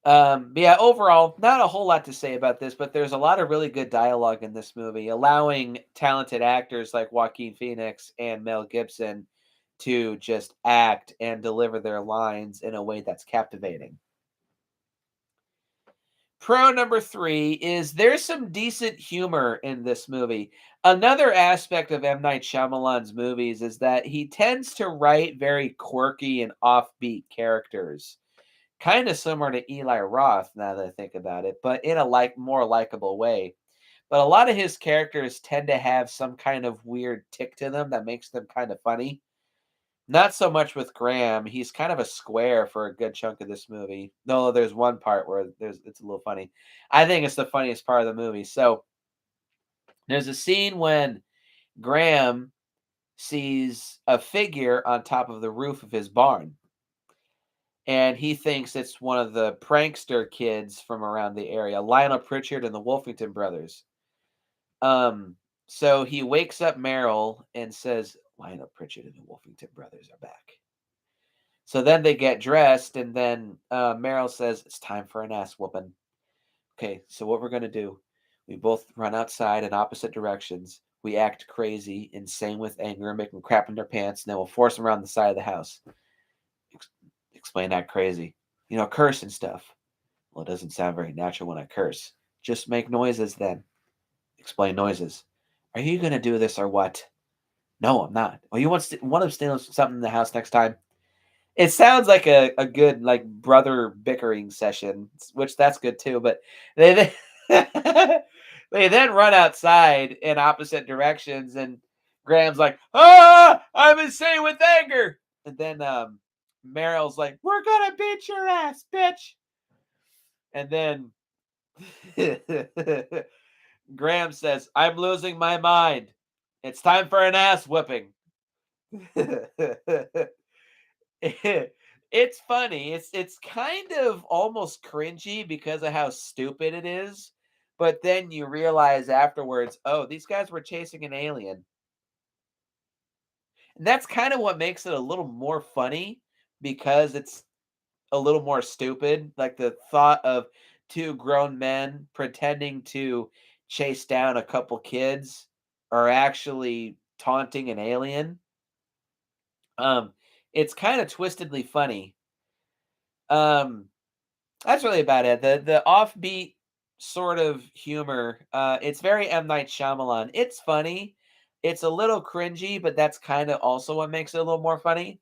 But yeah, overall, not a whole lot to say about this, but there's a lot of really good dialogue in this movie, allowing talented actors like Joaquin Phoenix and Mel Gibson to just act and deliver their lines in a way that's captivating. Pro number three is there's some decent humor in this movie. Another aspect of M. Night Shyamalan's movies is that he tends to write very quirky and offbeat characters. Kind of similar to Eli Roth now that I think about it, but in a more likable way. But a lot of his characters tend to have some kind of weird tick to them that makes them kind of funny. Not so much with Graham. He's kind of a square for a good chunk of this movie. No, there's one part where it's a little funny. I think it's the funniest part of the movie. So there's a scene when Graham sees a figure on top of the roof of his barn, and he thinks it's one of the prankster kids from around the area, Lionel Pritchard and the Wolfington brothers. Um, so he wakes up Meryl and says, Lionel Pritchard and the Wolfington brothers are back. So then they get dressed, and then Meryl says, it's time for an ass whooping. Okay, so what we're going to do, we both run outside in opposite directions. We act crazy, insane with anger, make them crap in their pants, and then we'll force them around the side of the house. Explain that crazy. Curse and stuff. Well, it doesn't sound very natural when I curse. Just make noises then. Explain noises. Are you going to do this or what? No, I'm not. Well, you want to steal something in the house next time? It sounds like a good like brother bickering session, which that's good too. But they they then run outside in opposite directions, and Graham's like, "Ah, I'm insane with anger." And then Meryl's like, "We're gonna beat your ass, bitch." And then Graham says, "I'm losing my mind. It's time for an ass whipping." It's funny. It's kind of almost cringy because of how stupid it is. But then you realize afterwards, oh, these guys were chasing an alien. And that's kind of what makes it a little more funny because it's a little more stupid. Like the thought of two grown men pretending to chase down a couple kids are actually taunting an alien. Um, it's kind of twistedly funny. Um, That's really about it. The offbeat sort of humor, it's very M. Night Shyamalan. It's funny. It's a little cringy, but that's kind of also what makes it a little more funny.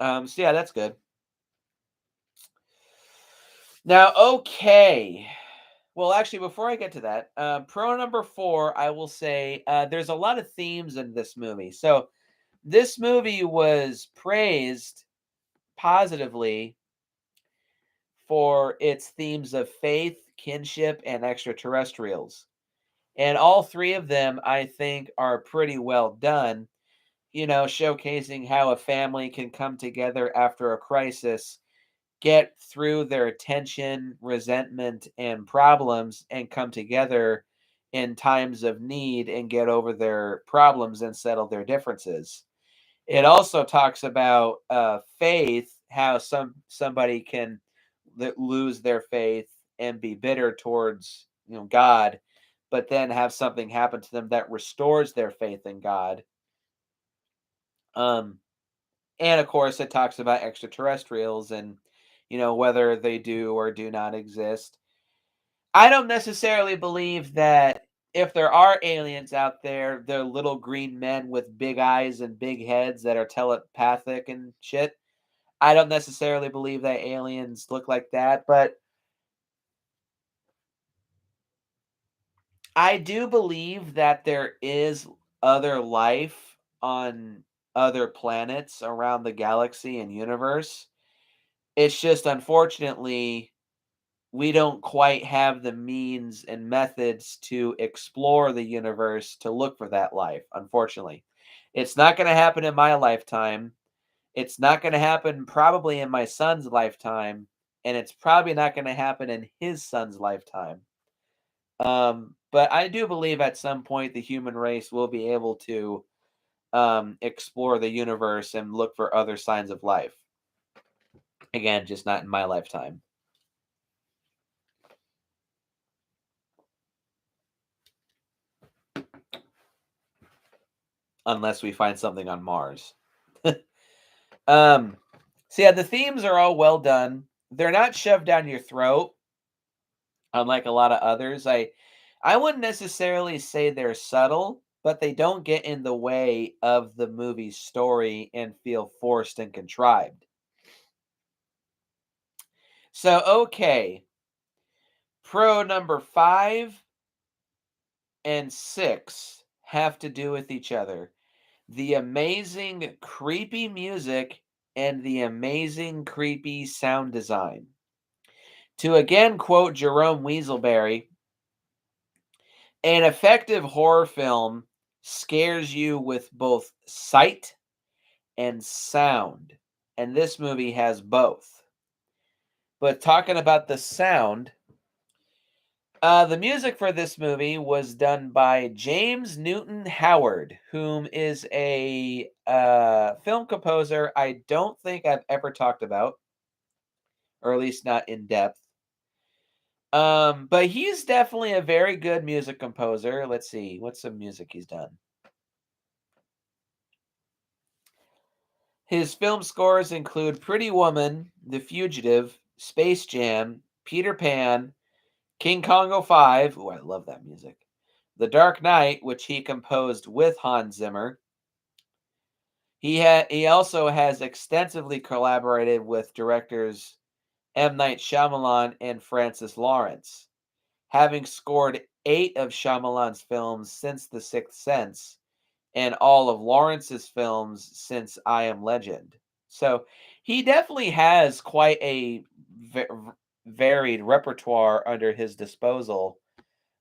So yeah, that's good. Now, okay. Well, actually, before I get to that, pro number four, I will say there's a lot of themes in this movie. So, this movie was praised positively for its themes of faith, kinship, and extraterrestrials. And all three of them, I think, are pretty well done, showcasing how a family can come together after a crisis, get through their tension, resentment, and problems, and come together in times of need and get over their problems and settle their differences. It also talks about faith, how somebody can lose their faith and be bitter towards God, but then have something happen to them that restores their faith in God. Um, and of course, it talks about extraterrestrials and whether they do or do not exist. I don't necessarily believe that if there are aliens out there, they're little green men with big eyes and big heads that are telepathic and shit. I don't necessarily believe that aliens look like that, but I do believe that there is other life on other planets around the galaxy and universe. It's just unfortunately we don't quite have the means and methods to explore the universe to look for that life, unfortunately. It's not going to happen in my lifetime. It's not going to happen probably in my son's lifetime, and it's probably not going to happen in his son's lifetime. But I do believe at some point the human race will be able to explore the universe and look for other signs of life. Again, just not in my lifetime, unless we find something on Mars. um, so yeah, the themes are all well done. They're not shoved down your throat, unlike a lot of others. I wouldn't necessarily say they're subtle, but they don't get in the way of the movie's story and feel forced and contrived. So okay, pro number 5 and 6 have to do with each other. The amazing creepy music and the amazing creepy sound design. To again quote Jerome Weaselberry, an effective horror film scares you with both sight and sound. And this movie has both. But talking about the sound, the music for this movie was done by James Newton Howard, whom is a film composer I don't think I've ever talked about, or at least not in depth. But he's definitely a very good music composer. Let's see, what's some music he's done? His film scores include Pretty Woman, The Fugitive, Space Jam, Peter Pan, King Kong 05. Oh, I love that music. The Dark Knight, which he composed with Hans Zimmer. He also has extensively collaborated with directors M. Night Shyamalan and Francis Lawrence, having scored 8 of Shyamalan's films since The Sixth Sense and all of Lawrence's films since I Am Legend. So he definitely has quite a varied repertoire under his disposal.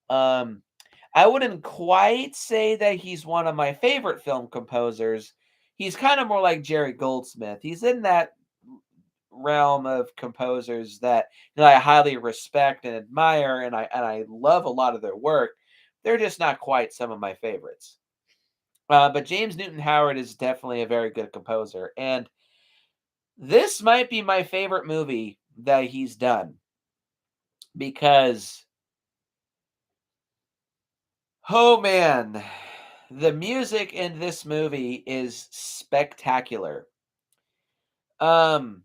Um, I wouldn't quite say that he's one of my favorite film composers. He's kind of more like Jerry Goldsmith. He's in that realm of composers that I highly respect and admire, and I love a lot of their work. They're just not quite some of my favorites. But James Newton Howard is definitely a very good composer, and this might be my favorite movie that he's done because, oh man, the music in this movie is spectacular. Um,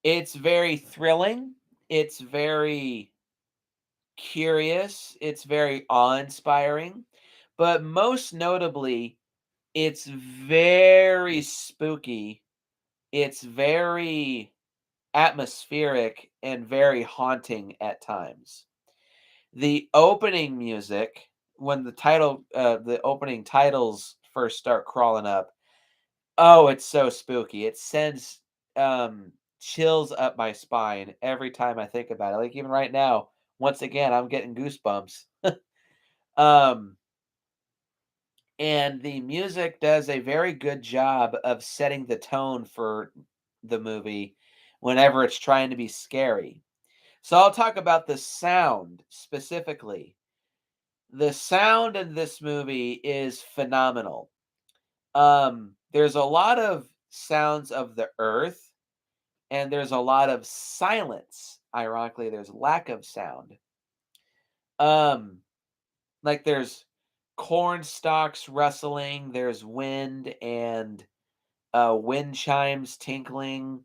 it's very thrilling. It's very curious. It's very awe-inspiring, but most notably, it's very spooky. It's very atmospheric and very haunting at times. The opening music, when the opening titles first start crawling up, oh, it's so spooky. It sends chills up my spine every time I think about it. Like even right now, once again, I'm getting goosebumps. Um, and the music does a very good job of setting the tone for the movie whenever it's trying to be scary. So I'll talk about the sound specifically. The sound in this movie is phenomenal. There's a lot of sounds of the earth and there's a lot of silence. Ironically, there's lack of sound. Um, like there's corn stalks rustling, there's wind and wind chimes tinkling.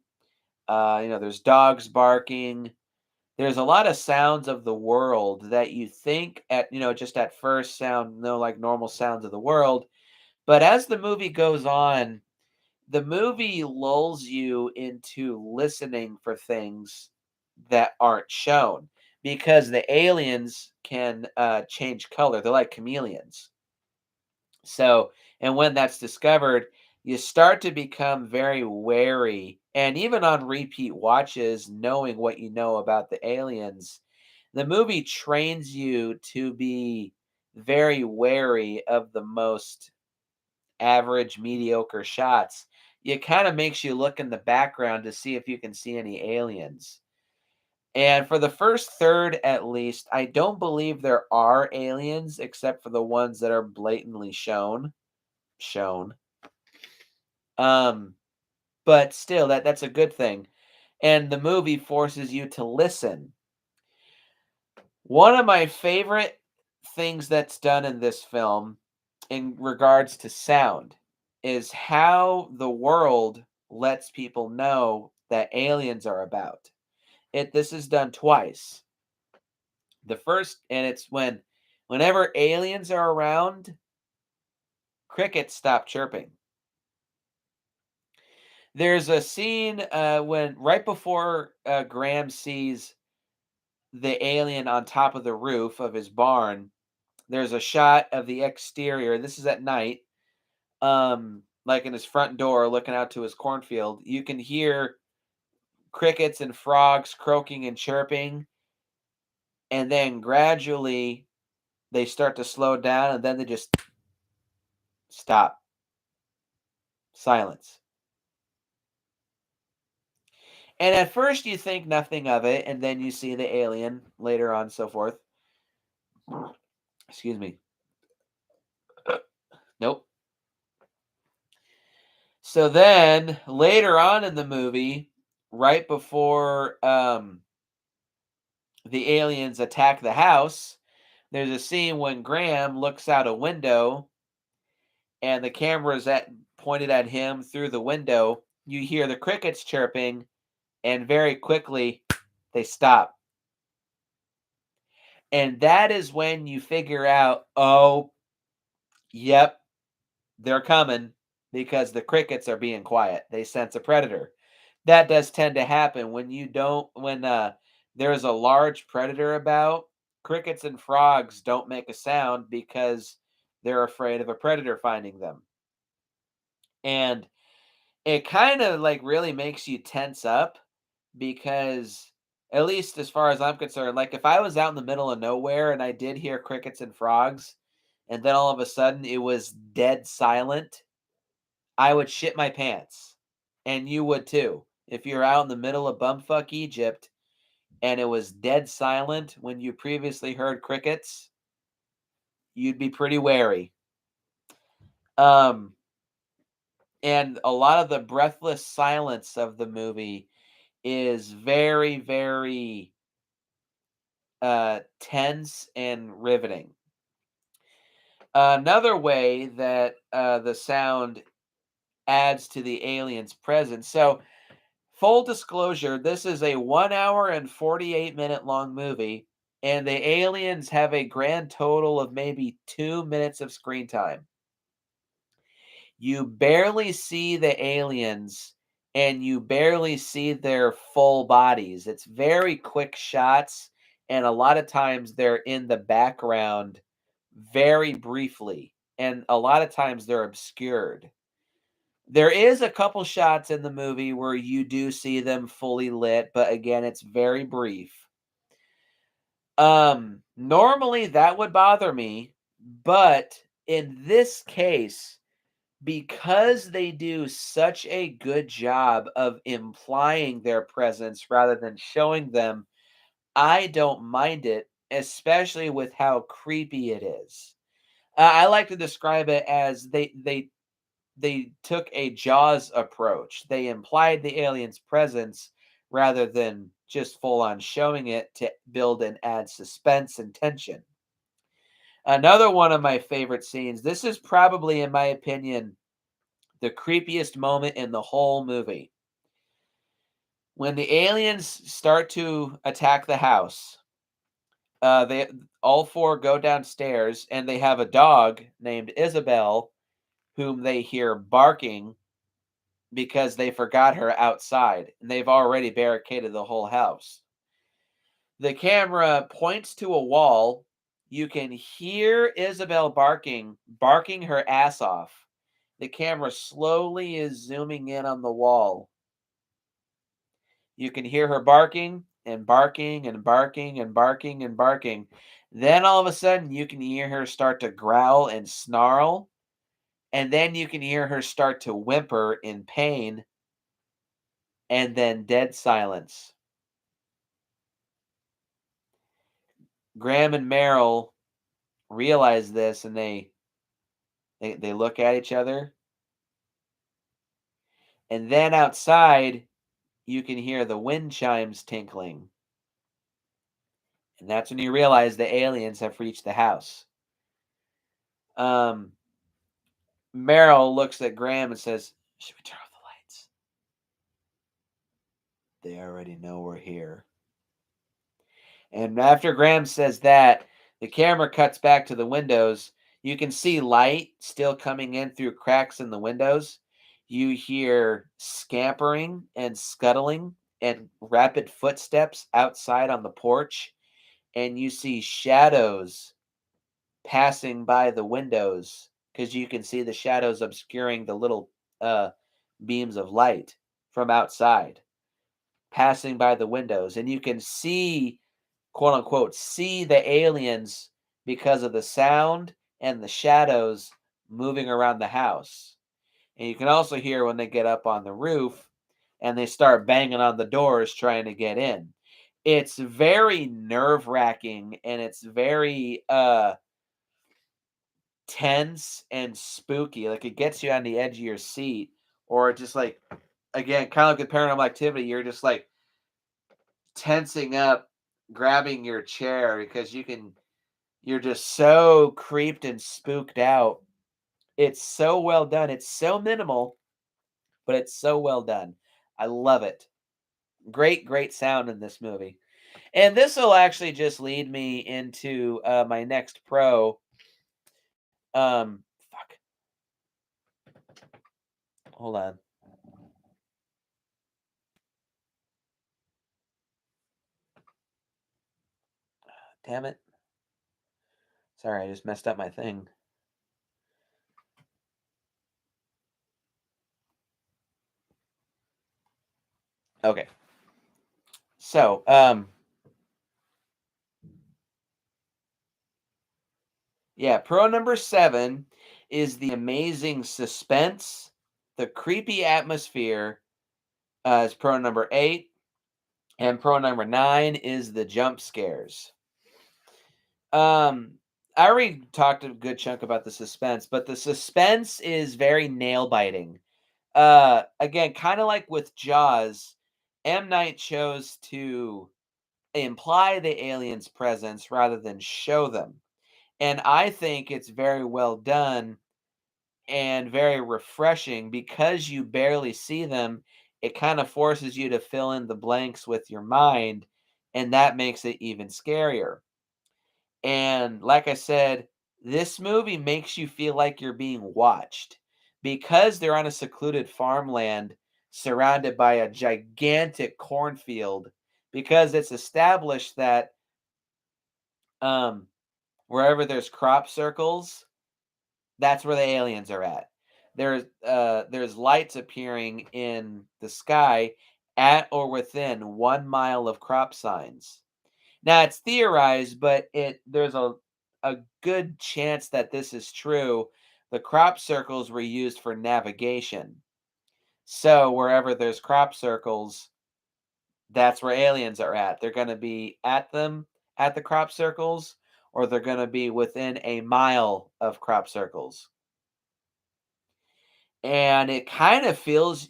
There's dogs barking. There's a lot of sounds of the world that you think just at first sound like normal sounds of the world. But as the movie goes on, the movie lulls you into listening for things that aren't shown because the aliens can change color. They're like chameleons. So, and when that's discovered, you start to become very wary. And even on repeat watches, knowing what you know about the aliens, the movie trains you to be very wary of the most average, mediocre shots. It kind of makes you look in the background to see if you can see any aliens. And for the first third, at least, I don't believe there are aliens except for the ones that are blatantly shown. Um, but still, that's a good thing. And the movie forces you to listen. One of my favorite things that's done in this film, in regards to sound, is how the world lets people know that aliens are about. This is done twice. The first, and it's whenever aliens are around, crickets stop chirping. There's a scene when right before Graham sees the alien on top of the roof of his barn. There's a shot of the exterior. This is at night, like in his front door, looking out to his cornfield. You can hear crickets and frogs croaking and chirping, and then gradually they start to slow down, and then they just stop. Silence. And at first you think nothing of it, and then you see the alien later on, so forth. Excuse me. Nope. So then later on in the movie, right before the aliens attack the house, there's a scene when Graham looks out a window and the camera is pointed at him through the window. You hear the crickets chirping, and very quickly they stop. And that is when you figure out, oh, yep, they're coming because the crickets are being quiet. They sense a predator. That does tend to happen when there's a large predator about. Crickets and frogs don't make a sound because they're afraid of a predator finding them. And it kind of like really makes you tense up because at least as far as I'm concerned, like if I was out in the middle of nowhere and I did hear crickets and frogs and then all of a sudden it was dead silent, I would shit my pants. And you would too. If you're out in the middle of bumfuck Egypt and it was dead silent when you previously heard crickets, you'd be pretty wary. Um, and a lot of the breathless silence of the movie is very, very tense and riveting. Another way that the sound adds to the alien's presence. So, full disclosure, this is a 1 hour and 48-minute long movie, and the aliens have a grand total of maybe 2 minutes of screen time. You barely see the aliens and you barely see their full bodies. It's very quick shots, and a lot of times they're in the background very briefly, and a lot of times they're obscured. There is a couple shots in the movie where you do see them fully lit, but again, it's very brief. Normally that would bother me, but in this case, because they do such a good job of implying their presence rather than showing them, I don't mind it, especially with how creepy it is. I like to describe it as they took a Jaws approach. They implied the alien's presence rather than just full on showing it to build and add suspense and tension. Another one of my favorite scenes, this is probably, in my opinion, the creepiest moment in the whole movie. When the aliens start to attack the house, they all four go downstairs and they have a dog named Isabel whom they hear barking because they forgot her outside and they've already barricaded the whole house. The camera points to a wall. You can hear Isabel barking her ass off. The camera slowly is zooming in on the wall. You can hear her barking and barking and barking and barking and barking. Then all of a sudden, you can hear her start to growl and snarl. And then you can hear her start to whimper in pain. And then dead silence. Graham and Meryl realize this and they look at each other. And then outside, you can hear the wind chimes tinkling. And that's when you realize the aliens have reached the house. Um, Meryl looks at Graham and says, "Should we turn off the lights?" They already know we're here. And after Graham says that, the camera cuts back to the windows. You can see light still coming in through cracks in the windows. You hear scampering and scuttling and rapid footsteps outside on the porch. And you see shadows passing by the windows because you can see the shadows obscuring the little uh, beams of light from outside passing by the windows. And you can see, quote unquote, see the aliens because of the sound and the shadows moving around the house. And you can also hear when they get up on the roof and they start banging on the doors trying to get in. It's very nerve-wracking and it's very tense and spooky. Like it gets you on the edge of your seat, or just like again, kind of like with paranormal activity, you're just like tensing up, grabbing your chair because you're just so creeped and spooked out. It's so well done. It's so minimal, but it's so well done. I love it. Great, great sound in this movie. And this will actually just lead me into my next pro. Fuck. Hold on. Damn it. Sorry, I just messed up my thing. Okay. So, yeah, pro number 7 is the amazing suspense, the creepy atmosphere, is pro number 8, and pro number 9 is the jump scares. Um, I already talked a good chunk about the suspense, but the suspense is very nail biting. Again, kind of like with Jaws, M. Night chose to imply the aliens' presence rather than show them. And I think it's very well done and very refreshing because you barely see them. It kind of forces you to fill in the blanks with your mind, and that makes it even scarier. And like I said, this movie makes you feel like you're being watched because they're on a secluded farmland. surrounded by a gigantic cornfield, because it's established that wherever there's crop circles, that's where the aliens are at. There's lights appearing in the sky at or within 1 mile of crop signs. Now it's theorized, but there's a good chance that this is true. The crop circles were used for navigation. So wherever there's crop circles, that's where aliens are at. They're going to be at the crop circles, or they're going to be within a mile of crop circles. And it kind of fills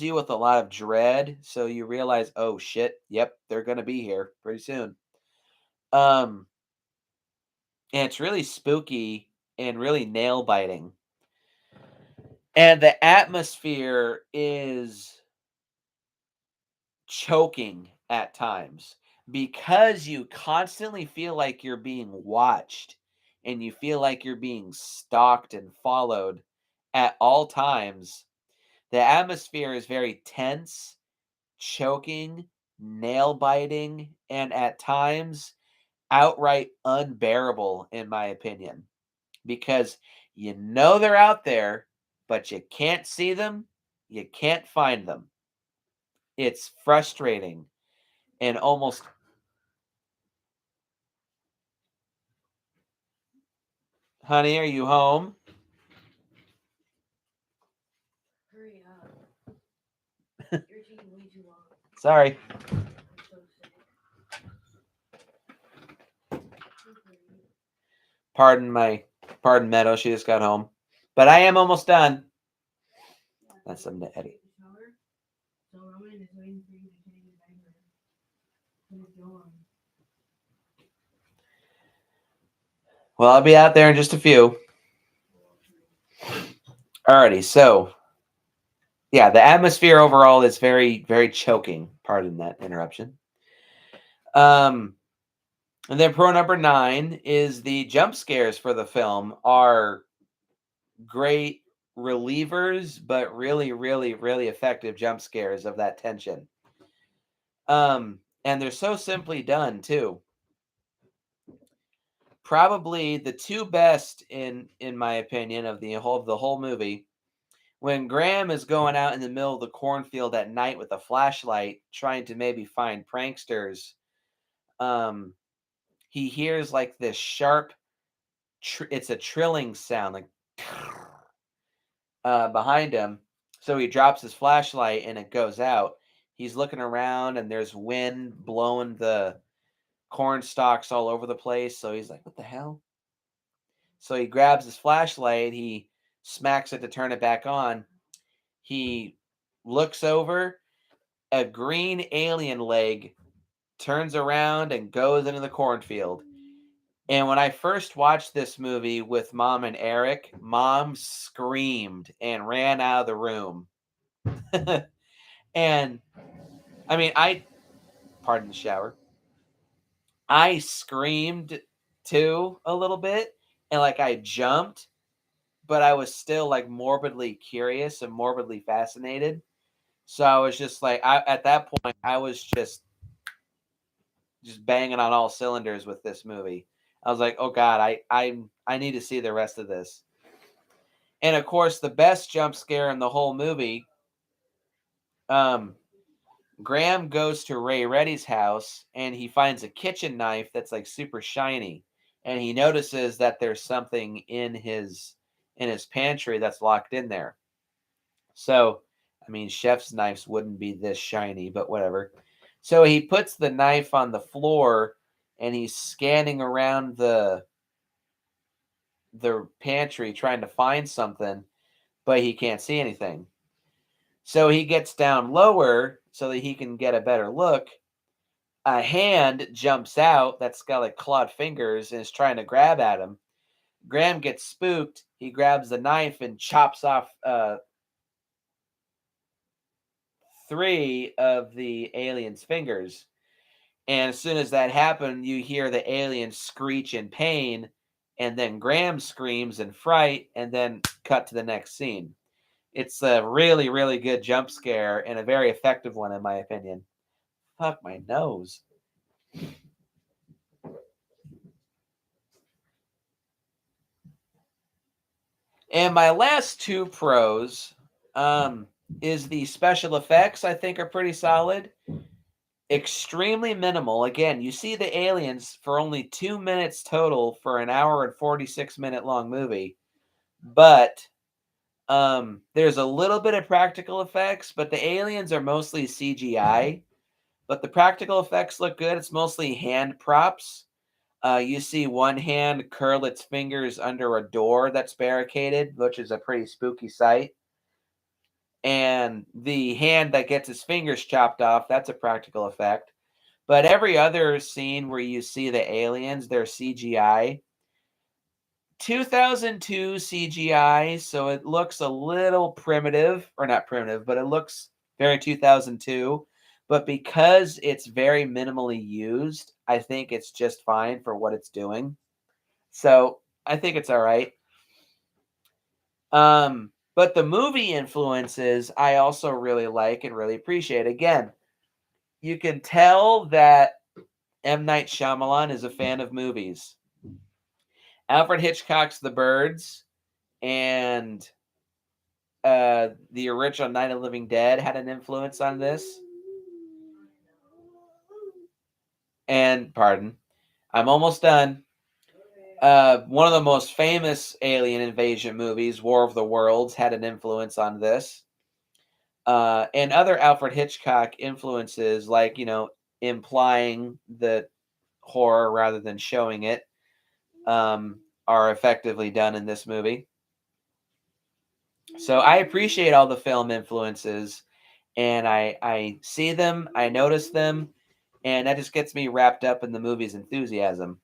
you with a lot of dread, so you realize, oh shit, yep, they're going to be here pretty soon. And it's really spooky and really nail biting. And the atmosphere is choking at times because you constantly feel like you're being watched and you feel like you're being stalked and followed at all times. The atmosphere is very tense, choking, nail biting, and at times outright unbearable, in my opinion, because you know they're out there, but you can't see them, you can't find them. It's frustrating and almost. Honey, are you home? Hurry up. You're taking way too long. Sorry. I'm so sick. Pardon Meadow, she just got home. But I am almost done. That's something to Eddie. So Roman is waiting for you to change your diaper. Put it on. Well, I'll be out there in just a few. Alrighty, so yeah, the atmosphere overall is very, very choking. Pardon that interruption. And then pro number 9 is the jump scares for the film are great relievers, but really, really, really effective jump scares of that tension. And they're so simply done too. Probably the two best in my opinion of the whole movie. When Graham is going out in the middle of the cornfield at night with a flashlight, trying to maybe find pranksters, he hears like this sharp. It's a trilling sound, like behind him. So he drops his flashlight and it goes out. He's looking around and there's wind blowing the corn stalks all over the place. So he's like, what the hell? So he grabs his flashlight, he smacks it to turn it back on. He looks over, a green alien leg turns around and goes into the cornfield. And when I first watched this movie with Mom and Eric, Mom screamed and ran out of the room. And I mean, pardon the shower. I screamed too a little bit and like I jumped, but I was still like morbidly curious and morbidly fascinated. So I was just like, at that point, I was just banging on all cylinders with this movie. I was like, oh God, I need to see the rest of this. And of course, the best jump scare in the whole movie, Graham goes to Ray Reddy's house and he finds a kitchen knife that's like super shiny. And he notices that there's something in his pantry that's locked in there. So, I mean, chef's knives wouldn't be this shiny, but whatever. So he puts the knife on the floor and he's scanning around the pantry trying to find something, but he can't see anything. So he gets down lower so that he can get a better look. A hand jumps out that's got like clawed fingers and is trying to grab at him. Graham gets spooked. He grabs the knife and chops off 3 of the alien's fingers. And as soon as that happened, you hear the alien screech in pain, and then Graham screams in fright, and then cut to the next scene. It's a really, really good jump scare and a very effective one, in my opinion. Fuck my nose. And my last two pros is the special effects, I think, are pretty solid. Extremely minimal. Again, you see the aliens for only 2 minutes total for an hour and 46-minute long movie. But there's a little bit of practical effects, but the aliens are mostly CGI. But the practical effects look good. It's mostly hand props. You see one hand curl its fingers under a door that's barricaded, which is a pretty spooky sight. And the hand that gets his fingers chopped off, that's a practical effect. But every other scene where you see the aliens, they're CGI. 2002 CGI, so it looks a little primitive, or not primitive, but it looks very 2002. But because it's very minimally used, I think it's just fine for what it's doing. So I think it's all right. But the movie influences I also really like and really appreciate. Again, you can tell that M. Night Shyamalan is a fan of movies. Alfred Hitchcock's The Birds and the original Night of the Living Dead had an influence on this. And, pardon, I'm almost done. One of the most famous alien invasion movies, War of the Worlds, had an influence on this. And other Alfred Hitchcock influences, like, implying the horror rather than showing it, are effectively done in this movie. So I appreciate all the film influences, and I see them, I notice them, and that just gets me wrapped up in the movie's enthusiasm.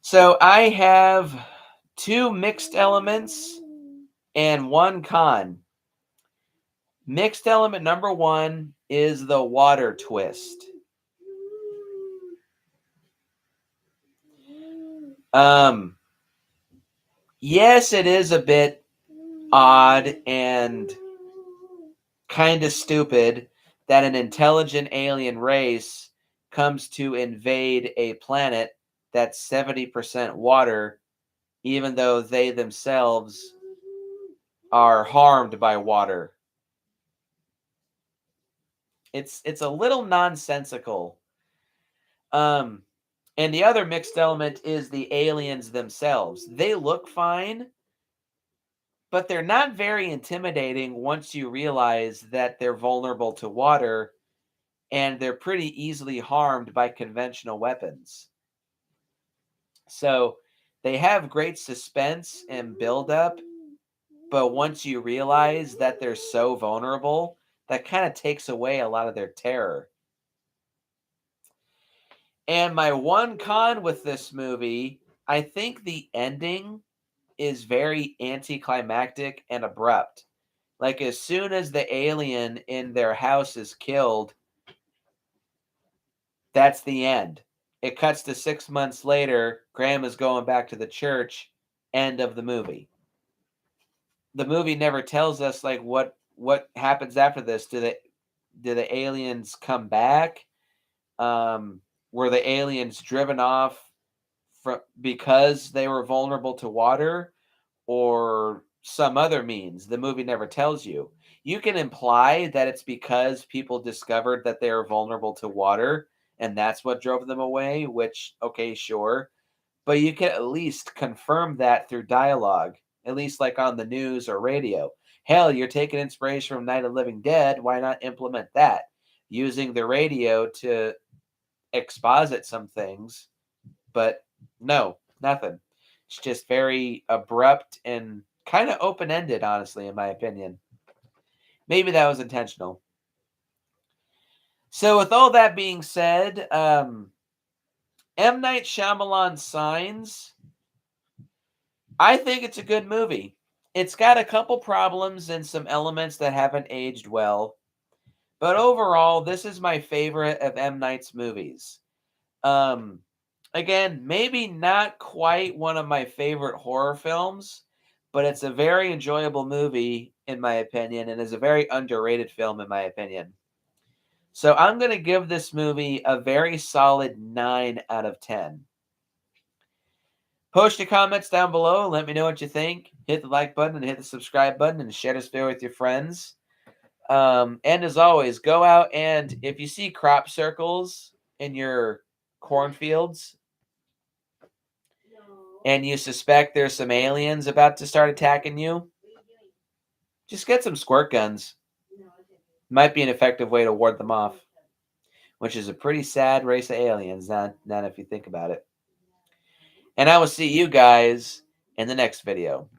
So I have two mixed elements and one con. Mixed element number one is the water twist. Yes, it is a bit odd and kind of stupid that an intelligent alien race comes to invade a planet that's 70% water, even though they themselves are harmed by water. It's a little nonsensical. And the other mixed element is the aliens themselves. They look fine, but they're not very intimidating once you realize that they're vulnerable to water and they're pretty easily harmed by conventional weapons. So they have great suspense and buildup, but once you realize that they're so vulnerable, that kind of takes away a lot of their terror. And my one con with this movie, I think the ending is very anticlimactic and abrupt. Like, as soon as the alien in their house is killed, that's the end. It cuts to 6 months later, Graham is going back to the church, end of the movie. The movie never tells us like what happens after this. Do the aliens come back? Were the aliens driven off because they were vulnerable to water, or some other means? The movie never tells you. You can imply that it's because people discovered that they are vulnerable to water and that's what drove them away, which, okay, sure. But you can at least confirm that through dialogue, at least like on the news or radio. Hell, you're taking inspiration from Night of the Living Dead. Why not implement that? Using the radio to exposit some things, but no, nothing. It's just very abrupt and kind of open-ended, honestly, in my opinion. Maybe that was intentional. So with all that being said, M. Night Shyamalan Signs, I think it's a good movie. It's got a couple problems and some elements that haven't aged well. But overall, this is my favorite of M. Night's movies. Again, maybe not quite one of my favorite horror films, but it's a very enjoyable movie, in my opinion, and is a very underrated film, in my opinion. So I'm going to give this movie a very solid 9 out of 10. Post your comments down below. Let me know what you think. Hit the like button and hit the subscribe button and share this video with your friends. And as always, go out and if you see crop circles in your cornfields and you suspect there's some aliens about to start attacking you, just get some squirt guns. Might be an effective way to ward them off, which is a pretty sad race of aliens, not if you think about it. And I will see you guys in the next video.